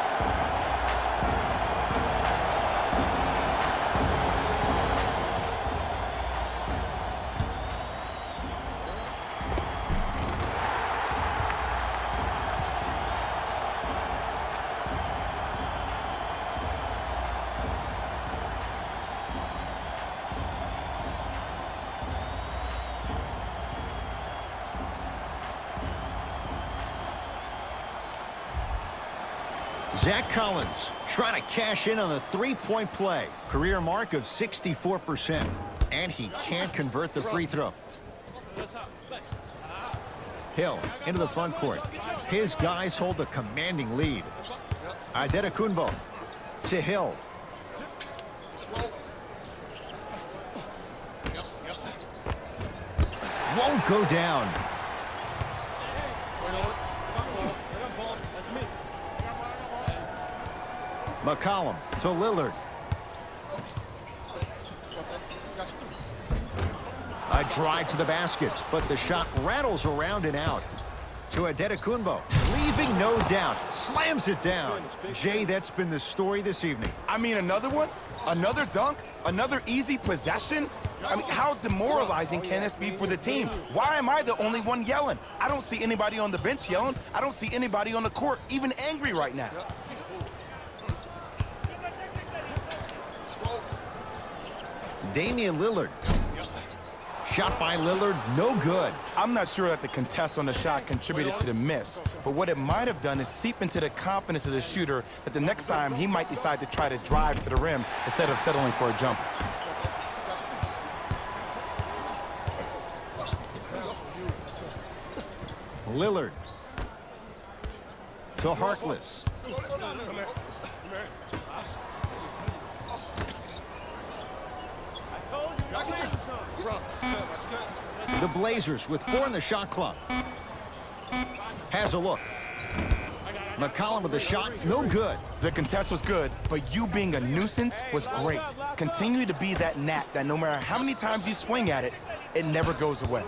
Zach Collins trying to cash in on a three-point play. Career mark of 64%. And he can't convert the free throw. Hill into the front court. His guys hold a commanding lead. Adetokunbo to Hill. Won't go down. McCollum to Lillard. A drive to the basket, but the shot rattles around and out. To Adetokunbo, leaving no doubt, slams it down. Jay, that's been the story this evening. I mean, another one? Another dunk? Another easy possession? I mean, how demoralizing can this be for the team? Why am I the only one yelling? I don't see anybody on the bench yelling. I don't see anybody on the court even angry right now. Damian Lillard. Shot by Lillard, no good. I'm not sure that the contest on the shot contributed to the miss, but what it might have done is seep into the confidence of the shooter that the next time he might decide to try to drive to the rim instead of settling for a jumper. Lillard to Harkless. The Blazers with 4 in the shot clock. Has a look. McCollum with a shot, no good. The contest was good, but you being a nuisance was great. Continue to be that gnat that no matter how many times you swing at it, it never goes away.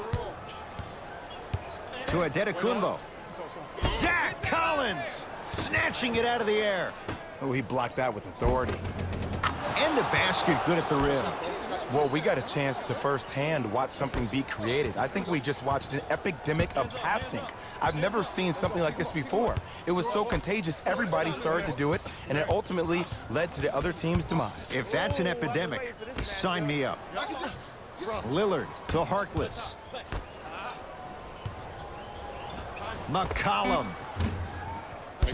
To Adetokunbo. Zach Collins snatching it out of the air. Oh, he blocked that with authority. And the basket good at the rim. Well, we got a chance to firsthand watch something be created. I think we just watched an epidemic of passing. I've never seen something like this before. It was so contagious, everybody started to do it, and it ultimately led to the other team's demise. If that's an epidemic, sign me up. Lillard to Harkless. McCollum.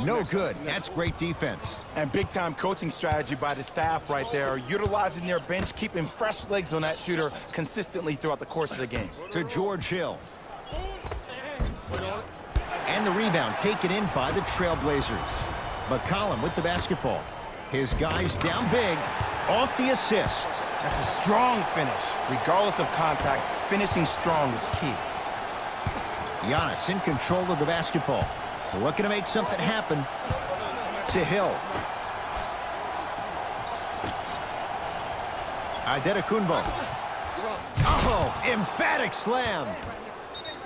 No good. That's great defense. And big-time coaching strategy by the staff right there, utilizing their bench, keeping fresh legs on that shooter consistently throughout the course of the game. To George Hill. And the rebound taken in by the Trailblazers. McCollum with the basketball. His guys down big, off the assist. That's a strong finish. Regardless of contact, finishing strong is key. Giannis in control of the basketball. Looking to make something happen. To Hill. Adetokunbo. Oh, emphatic slam.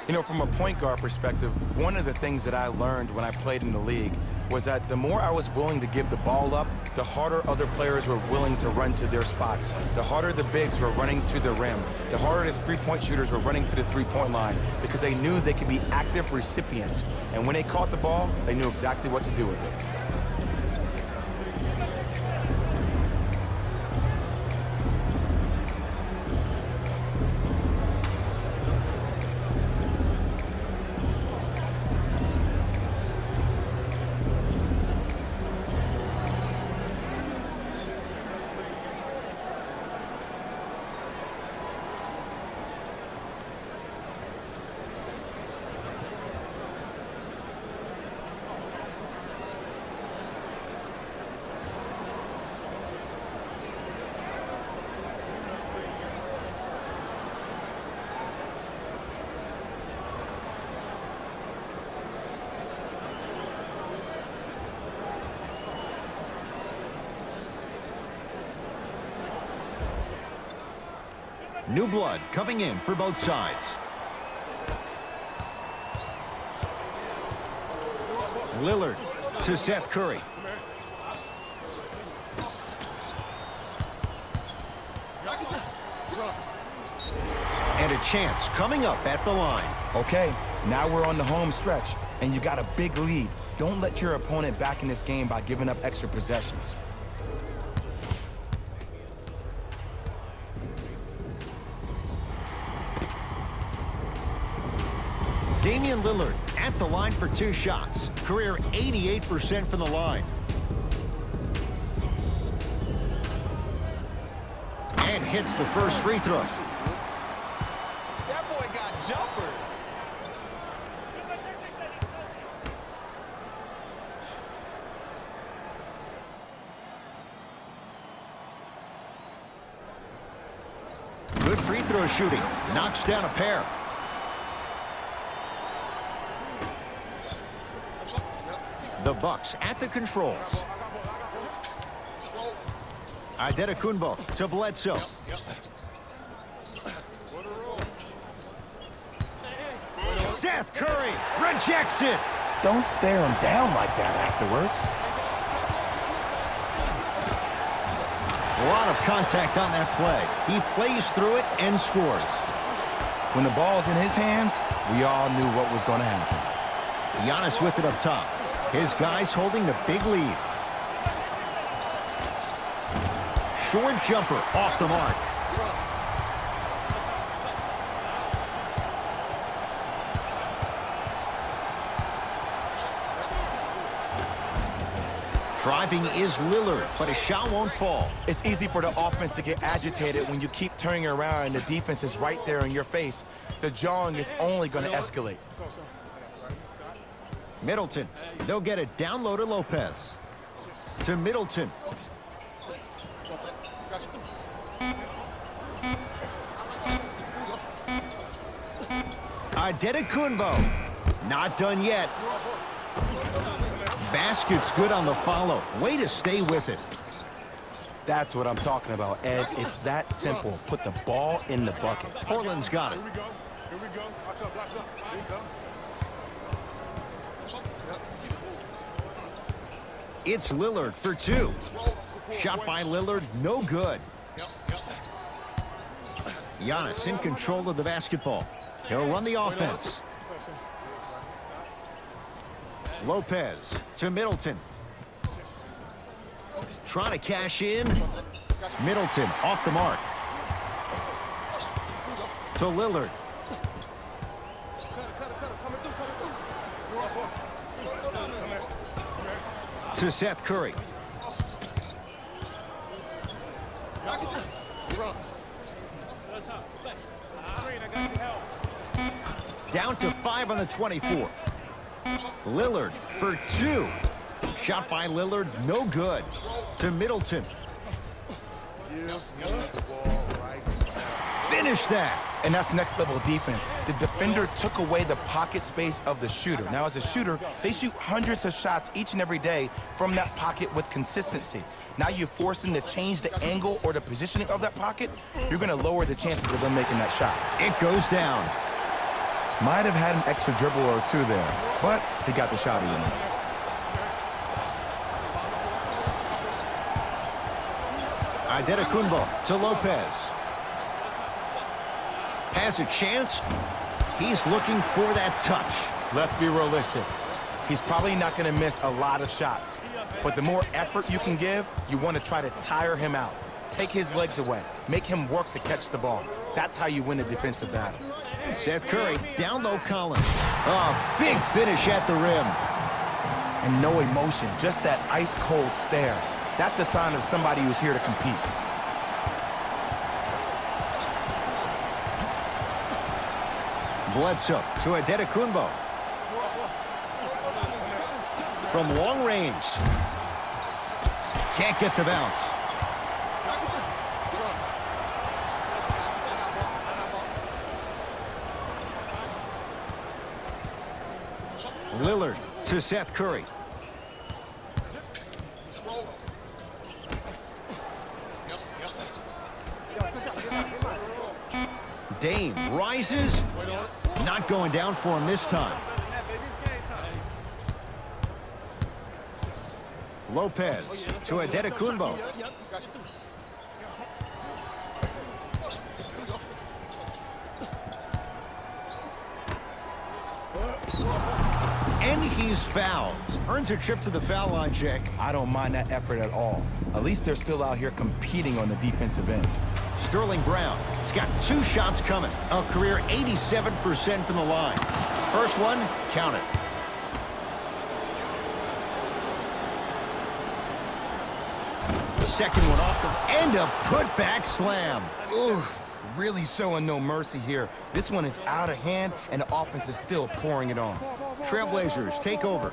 You know, from a point guard perspective, one of the things that I learned when I played in the league was that the more I was willing to give the ball up, the harder other players were willing to run to their spots. The harder the bigs were running to the rim. The harder the three-point shooters were running to the three-point line because they knew they could be active recipients. And when they caught the ball, they knew exactly what to do with it. New blood coming in for both sides. Lillard to Seth Curry. And a chance coming up at the line. Okay, now we're on the home stretch, and you got a big lead. Don't let your opponent back in this game by giving up extra possessions. Damian Lillard at the line for 2 shots. Career 88% from the line. And hits the first free throw. That boy got jumper. Good free throw shooting. Knocks down a pair. The Bucks at the controls. Adetokunbo to Bledsoe. Seth Curry rejects it. Don't stare him down like that afterwards. A lot of contact on that play. He plays through it and scores. When the ball's in his hands, we all knew what was going to happen. Giannis with it up top. His guys holding the big lead. Short jumper off the mark. Driving is Lillard, but his shot won't fall. It's easy for the offense to get agitated when you keep turning around and the defense is right there in your face. The jawing is only going to escalate. Middleton. They'll get it down low to Lopez. To Middleton. Adetokunbo. Not done yet. Basket's good on the follow. Way to stay with it. That's what I'm talking about, Ed. It's that simple. Put the ball in the bucket. Portland's got it. It's Lillard for 2. Shot by Lillard, no good. Giannis in control of the basketball. He'll run the offense. Lopez to Middleton. Trying to cash in. Middleton off the mark. To Lillard. To Seth Curry. Down to 5 on the 24. Lillard for 2. Shot by Lillard, no good. To Middleton. Finish that. And that's next level defense. The defender took away the pocket space of the shooter. Now, as a shooter, they shoot hundreds of shots each and every day from that pocket with consistency. Now you force them to change the angle or the positioning of that pocket, you're going to lower the chances of them making that shot. It goes down. Might have had an extra dribble or 2 there, but he got the shot in. Antetokounmpo to Lopez. Has a chance. He's looking for that touch. Let's be realistic. He's probably not going to miss a lot of shots. But the more effort you can give, you want to try to tire him out. Take his legs away. Make him work to catch the ball. That's how you win a defensive battle. Seth Curry, down low Collins. Oh, big finish at the rim. And no emotion, just that ice-cold stare. That's a sign of somebody who's here to compete. Bledsoe to Antetokounmpo. From long range. Can't get the bounce. Lillard to Seth Curry. Dame rises. Not going down for him this time. Lopez to Antetokounmpo. And he's fouled. Earns a trip to the foul line, Jack. I don't mind that effort at all. At least they're still out here competing on the defensive end. Sterling Brown. He's got 2 shots coming. A career 87% from the line. First one, count it. Second one off and a putback slam. Oof, really showing no mercy here. This one is out of hand, and the offense is still pouring it on. Trailblazers take over.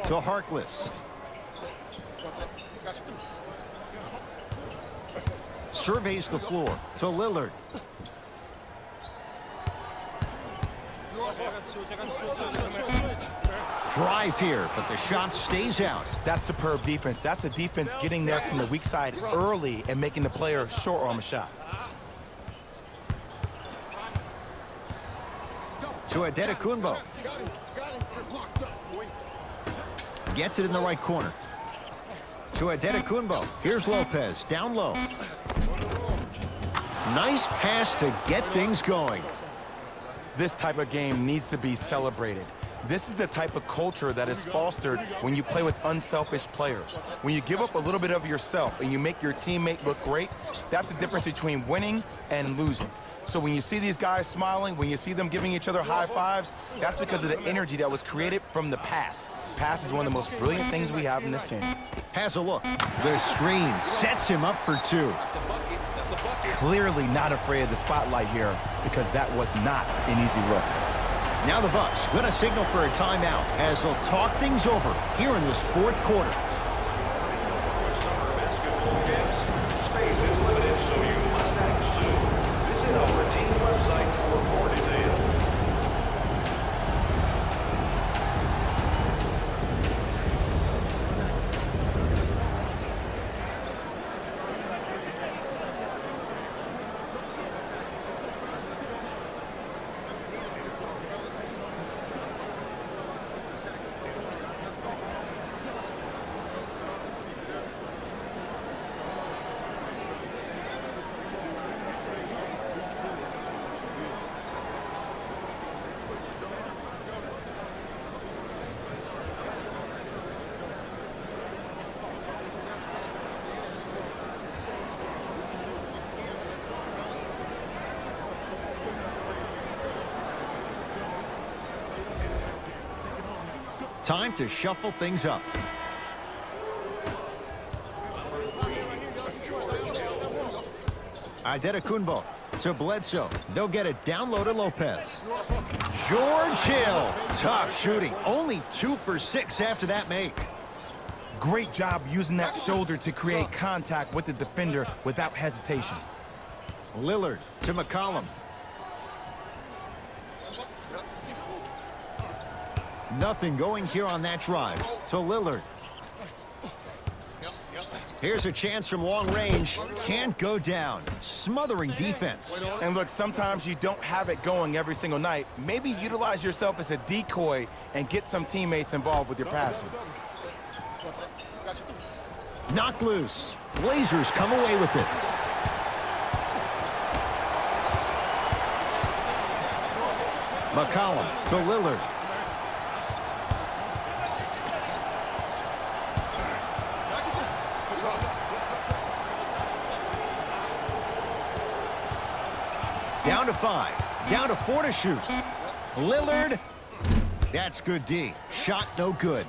To Harkless. Surveys the floor to Lillard. Drive here, but the shot stays out. That's superb defense. That's a defense getting there from the weak side early and making the player short arm a shot. To Antetokounmpo. Gets it in the right corner. To Antetokounmpo. Here's Lopez, down low. Nice pass to get things going. This type of game needs to be celebrated. This is the type of culture that is fostered when you play with unselfish players. When you give up a little bit of yourself and you make your teammate look great, that's the difference between winning and losing. So when you see these guys smiling, when you see them giving each other high fives, that's because of the energy that was created from the pass. Pass is one of the most brilliant things we have in this game. Has a look. The screen sets him up for 2. Clearly not afraid of the spotlight here because that was not an easy look. Now the Bucks going to signal for a timeout as they'll talk things over here in this 4th quarter. Summer basketball games. Space is limited, so you must act soon. Visit our team website for more details. Time to shuffle things up. Antetokounmpo to Bledsoe. They'll get it down low to Lopez. George Hill. Tough shooting. Only 2 for 6 after that make. Great job using that shoulder to create contact with the defender without hesitation. Lillard to McCollum. Nothing going here on that drive. To Lillard. Here's a chance from long range. Can't go down. Smothering defense. And look, sometimes you don't have it going every single night. Maybe utilize yourself as a decoy and get some teammates involved with your passing. Knocked loose. Blazers come away with it. McCollum to Lillard. Down to 5. Down to 4 to shoot. Lillard. That's good D. Shot no good.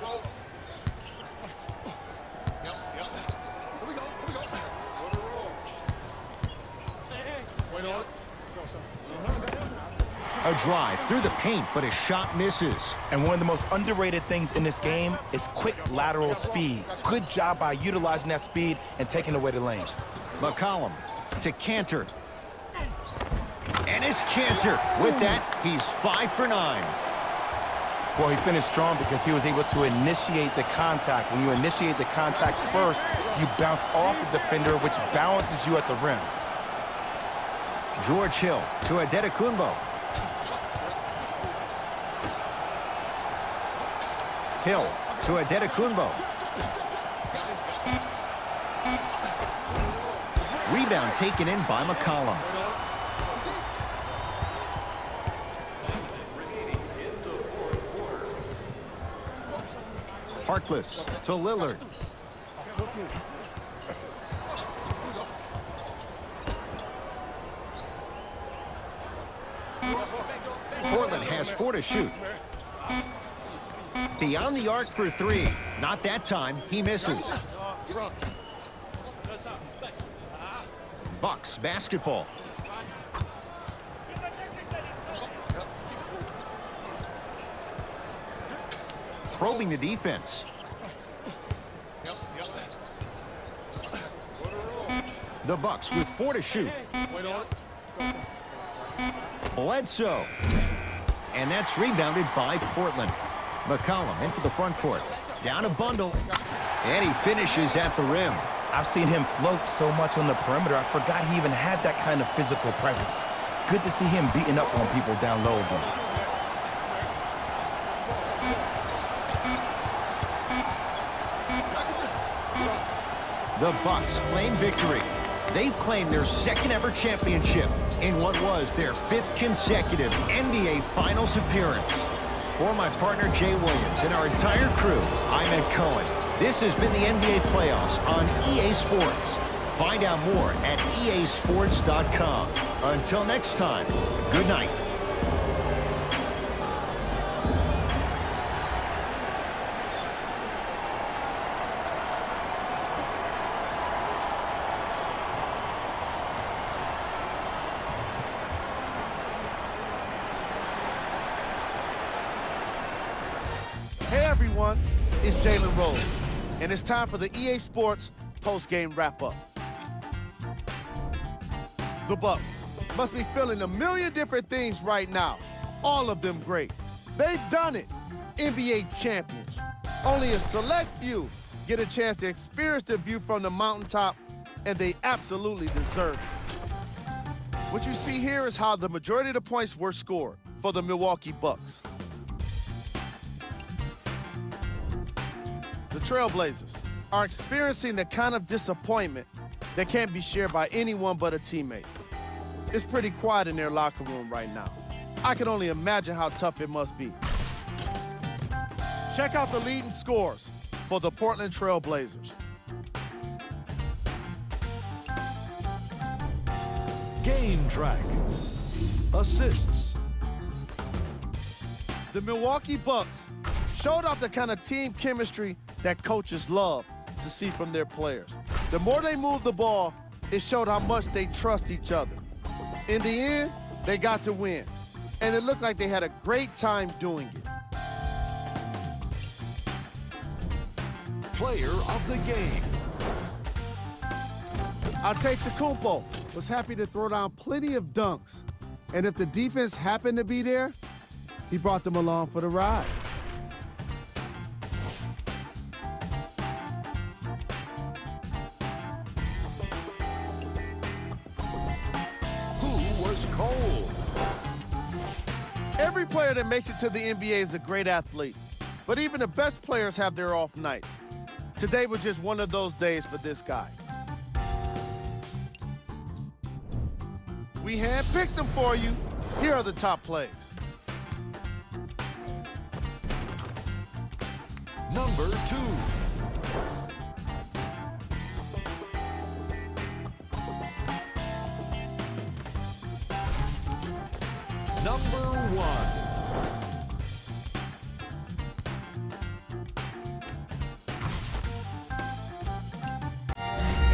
A drive through the paint, but his shot misses. And one of the most underrated things in this game is quick lateral speed. Good job by utilizing that speed and taking away the lane. McCollum to Cantor. And it's Cantor. With that, he's 5 for 9. Well, he finished strong because he was able to initiate the contact. When you initiate the contact first, you bounce off the defender, which balances you at the rim. George Hill to Adetokunbo. Hill to Adetokunbo. Rebound taken in by McCollum. Harkless to Lillard. Portland has 4 to shoot. Beyond the arc for 3. Not that time. He misses. Bucks basketball. Probing the defense. The Bucks with 4 to shoot. Bledsoe. And that's rebounded by Portland. McCollum into the front court. Down a bundle. And he finishes at the rim. I've seen him float so much on the perimeter, I forgot he even had that kind of physical presence. Good to see him beating up on people down low again. The Bucks claim victory. They've claimed their 2nd ever championship in what was their 5th consecutive NBA Finals appearance. For my partner Jay Williams and our entire crew, I'm Ed Cohen. This has been the NBA Playoffs on EA Sports. Find out more at easports.com. Until next time, good night. Hey everyone, it's Jalen Rose, and it's time for the EA Sports post-game wrap-up. The Bucks must be feeling a million different things right now, all of them great. They've done it, NBA champions. Only a select few get a chance to experience the view from the mountaintop, and they absolutely deserve it. What you see here is how the majority of the points were scored for the Milwaukee Bucks. The Trailblazers are experiencing the kind of disappointment that can't be shared by anyone but a teammate. It's pretty quiet in their locker room right now. I can only imagine how tough it must be. Check out the leading scores for the Portland Trailblazers. Game track. Assists. The Milwaukee Bucks showed off the kind of team chemistry that coaches love to see from their players. The more they moved the ball, it showed how much they trust each other. In the end, they got to win, and it looked like they had a great time doing it. Player of the game. Antetokounmpo was happy to throw down plenty of dunks, and if the defense happened to be there, he brought them along for the ride. Who was cold? Every player that makes it to the NBA is a great athlete, but even the best players have their off nights. Today was just one of those days for this guy. We handpicked them for you. Here are the top plays. Number 2. Number 1.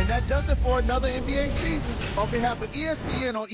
And that does it for another NBA season. On behalf of ESPN on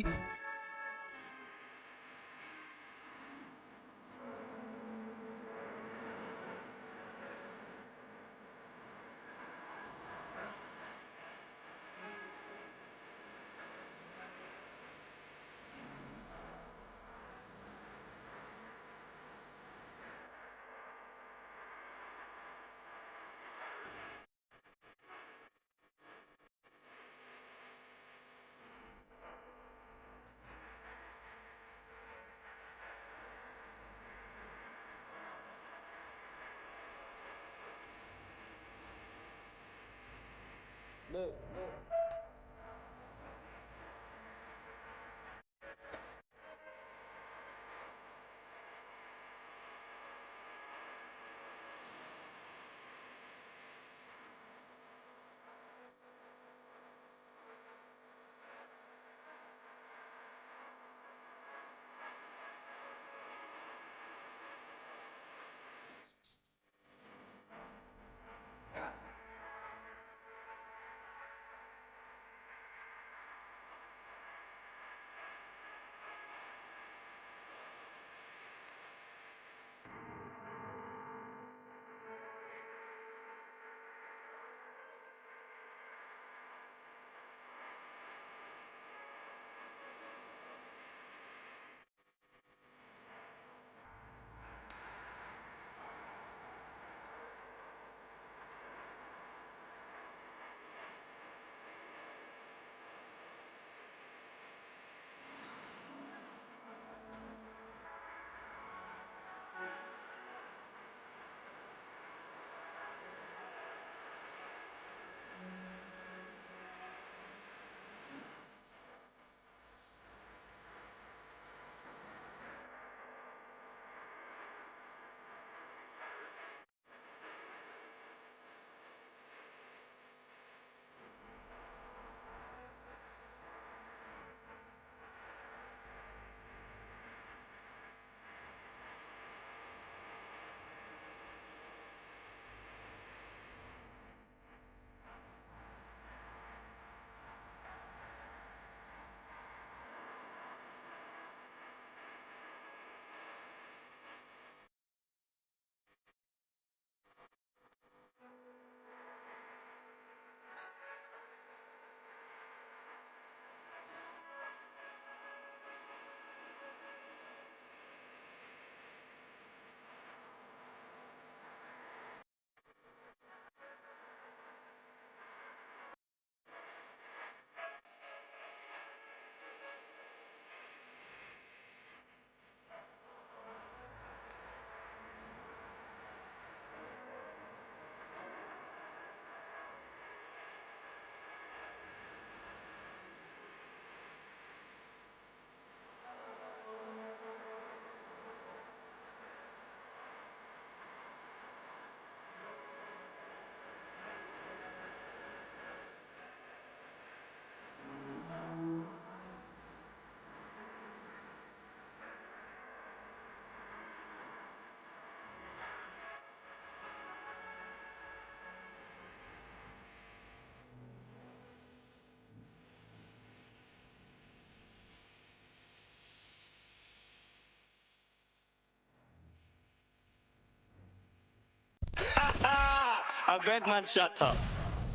I beg man shut up.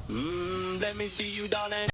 Let me see you down and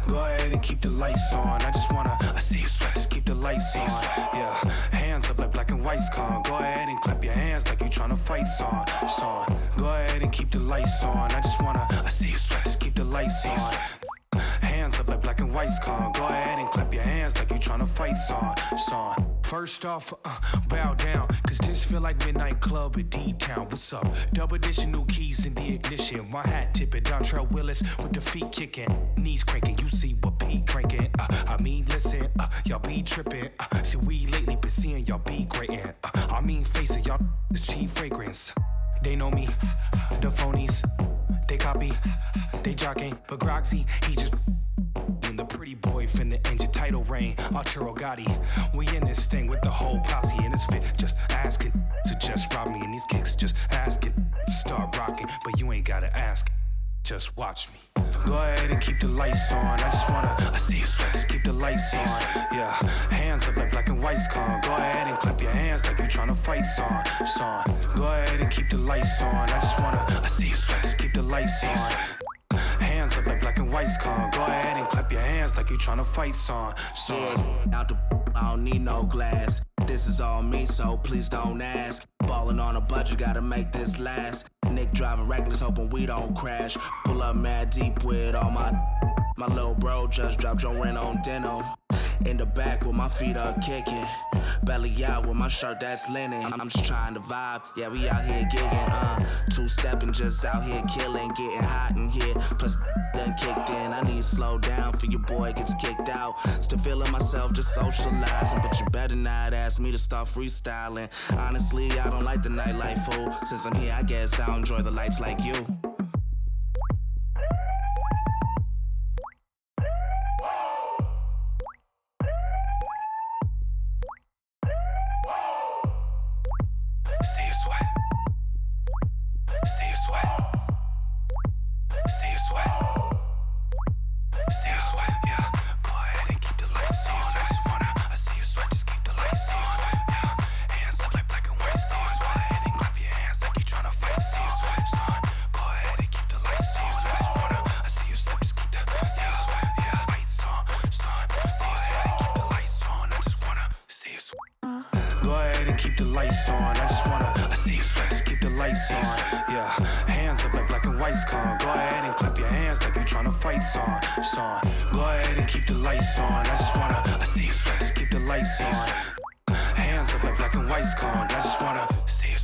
Go ahead and keep the lights on. I see you sweat, just keep the lights on. Yeah, hands up like black and white's con. Go ahead and clap your hands like you tryna fight song. Go ahead and keep the lights on. I see you sweat, just keep the lights on. Hands up like black and white's con. Go ahead and clap your hands like you tryna fight song. First off, bow down, cause this feel like midnight club at D-Town. What's up? Double edition, new keys in the ignition. My hat tipping, Dontrell Willis with the feet kicking. Knees cranking, you see what P cranking. I mean, listen, y'all be tripping. See, we lately been seeing y'all be grating. I mean, face it, y'all is cheap fragrance. They know me, the phonies. They copy, they jocking. But Groxy, he just the pretty boy finna end your title reign. Arturo Gotti, we in this thing with the whole posse in this fit. Just asking to just rob me in these kicks. Just asking to start rocking, but you ain't gotta ask. Just watch me. Go ahead and keep the lights on. I see you sweat, just keep the lights on. Yeah, hands up like black and white's con. Go ahead and clap your hands like you tryna fight song. Go ahead and keep the lights on. I see you sweat, just keep the lights on. Hands up like black and white's con. Go ahead and clap your hands like you tryna fight song. Out the I don't need no glass. This is all me, so please don't ask. Ballin' on a budget, gotta make this last. Nick driving reckless, hoping we don't crash. Pull up mad deep with all my little bro just dropped your rent on denim. In the back with my feet up kicking. Belly out with my shirt that's linen. I'm just trying to vibe, yeah, we out here gigging. Two-stepping, just out here killing. Getting hot in here, plus done kicked in. I need to slow down for your boy gets kicked out. Still feeling myself, just socializing. But you better not ask me to start freestyling. Honestly, I don't like the nightlife, fool. Since I'm here, I guess I'll enjoy the lights like you. See you sweat. See you sweat. See you sweat. See you sweat. Yeah. Go ahead and keep the lights on. I see you sweat. Just keep the lights on. Yeah. Hands up like black and white. keep the lights on. I just wanna, I see you sweat, just keep the lights on. Yeah, hands up like black and white's con. Go ahead and clap your hands like you tryna fight song. Go ahead and keep the lights on. I just wanna, I see you sweat, just keep the lights on. Hands up like black and white's con. I just wanna see you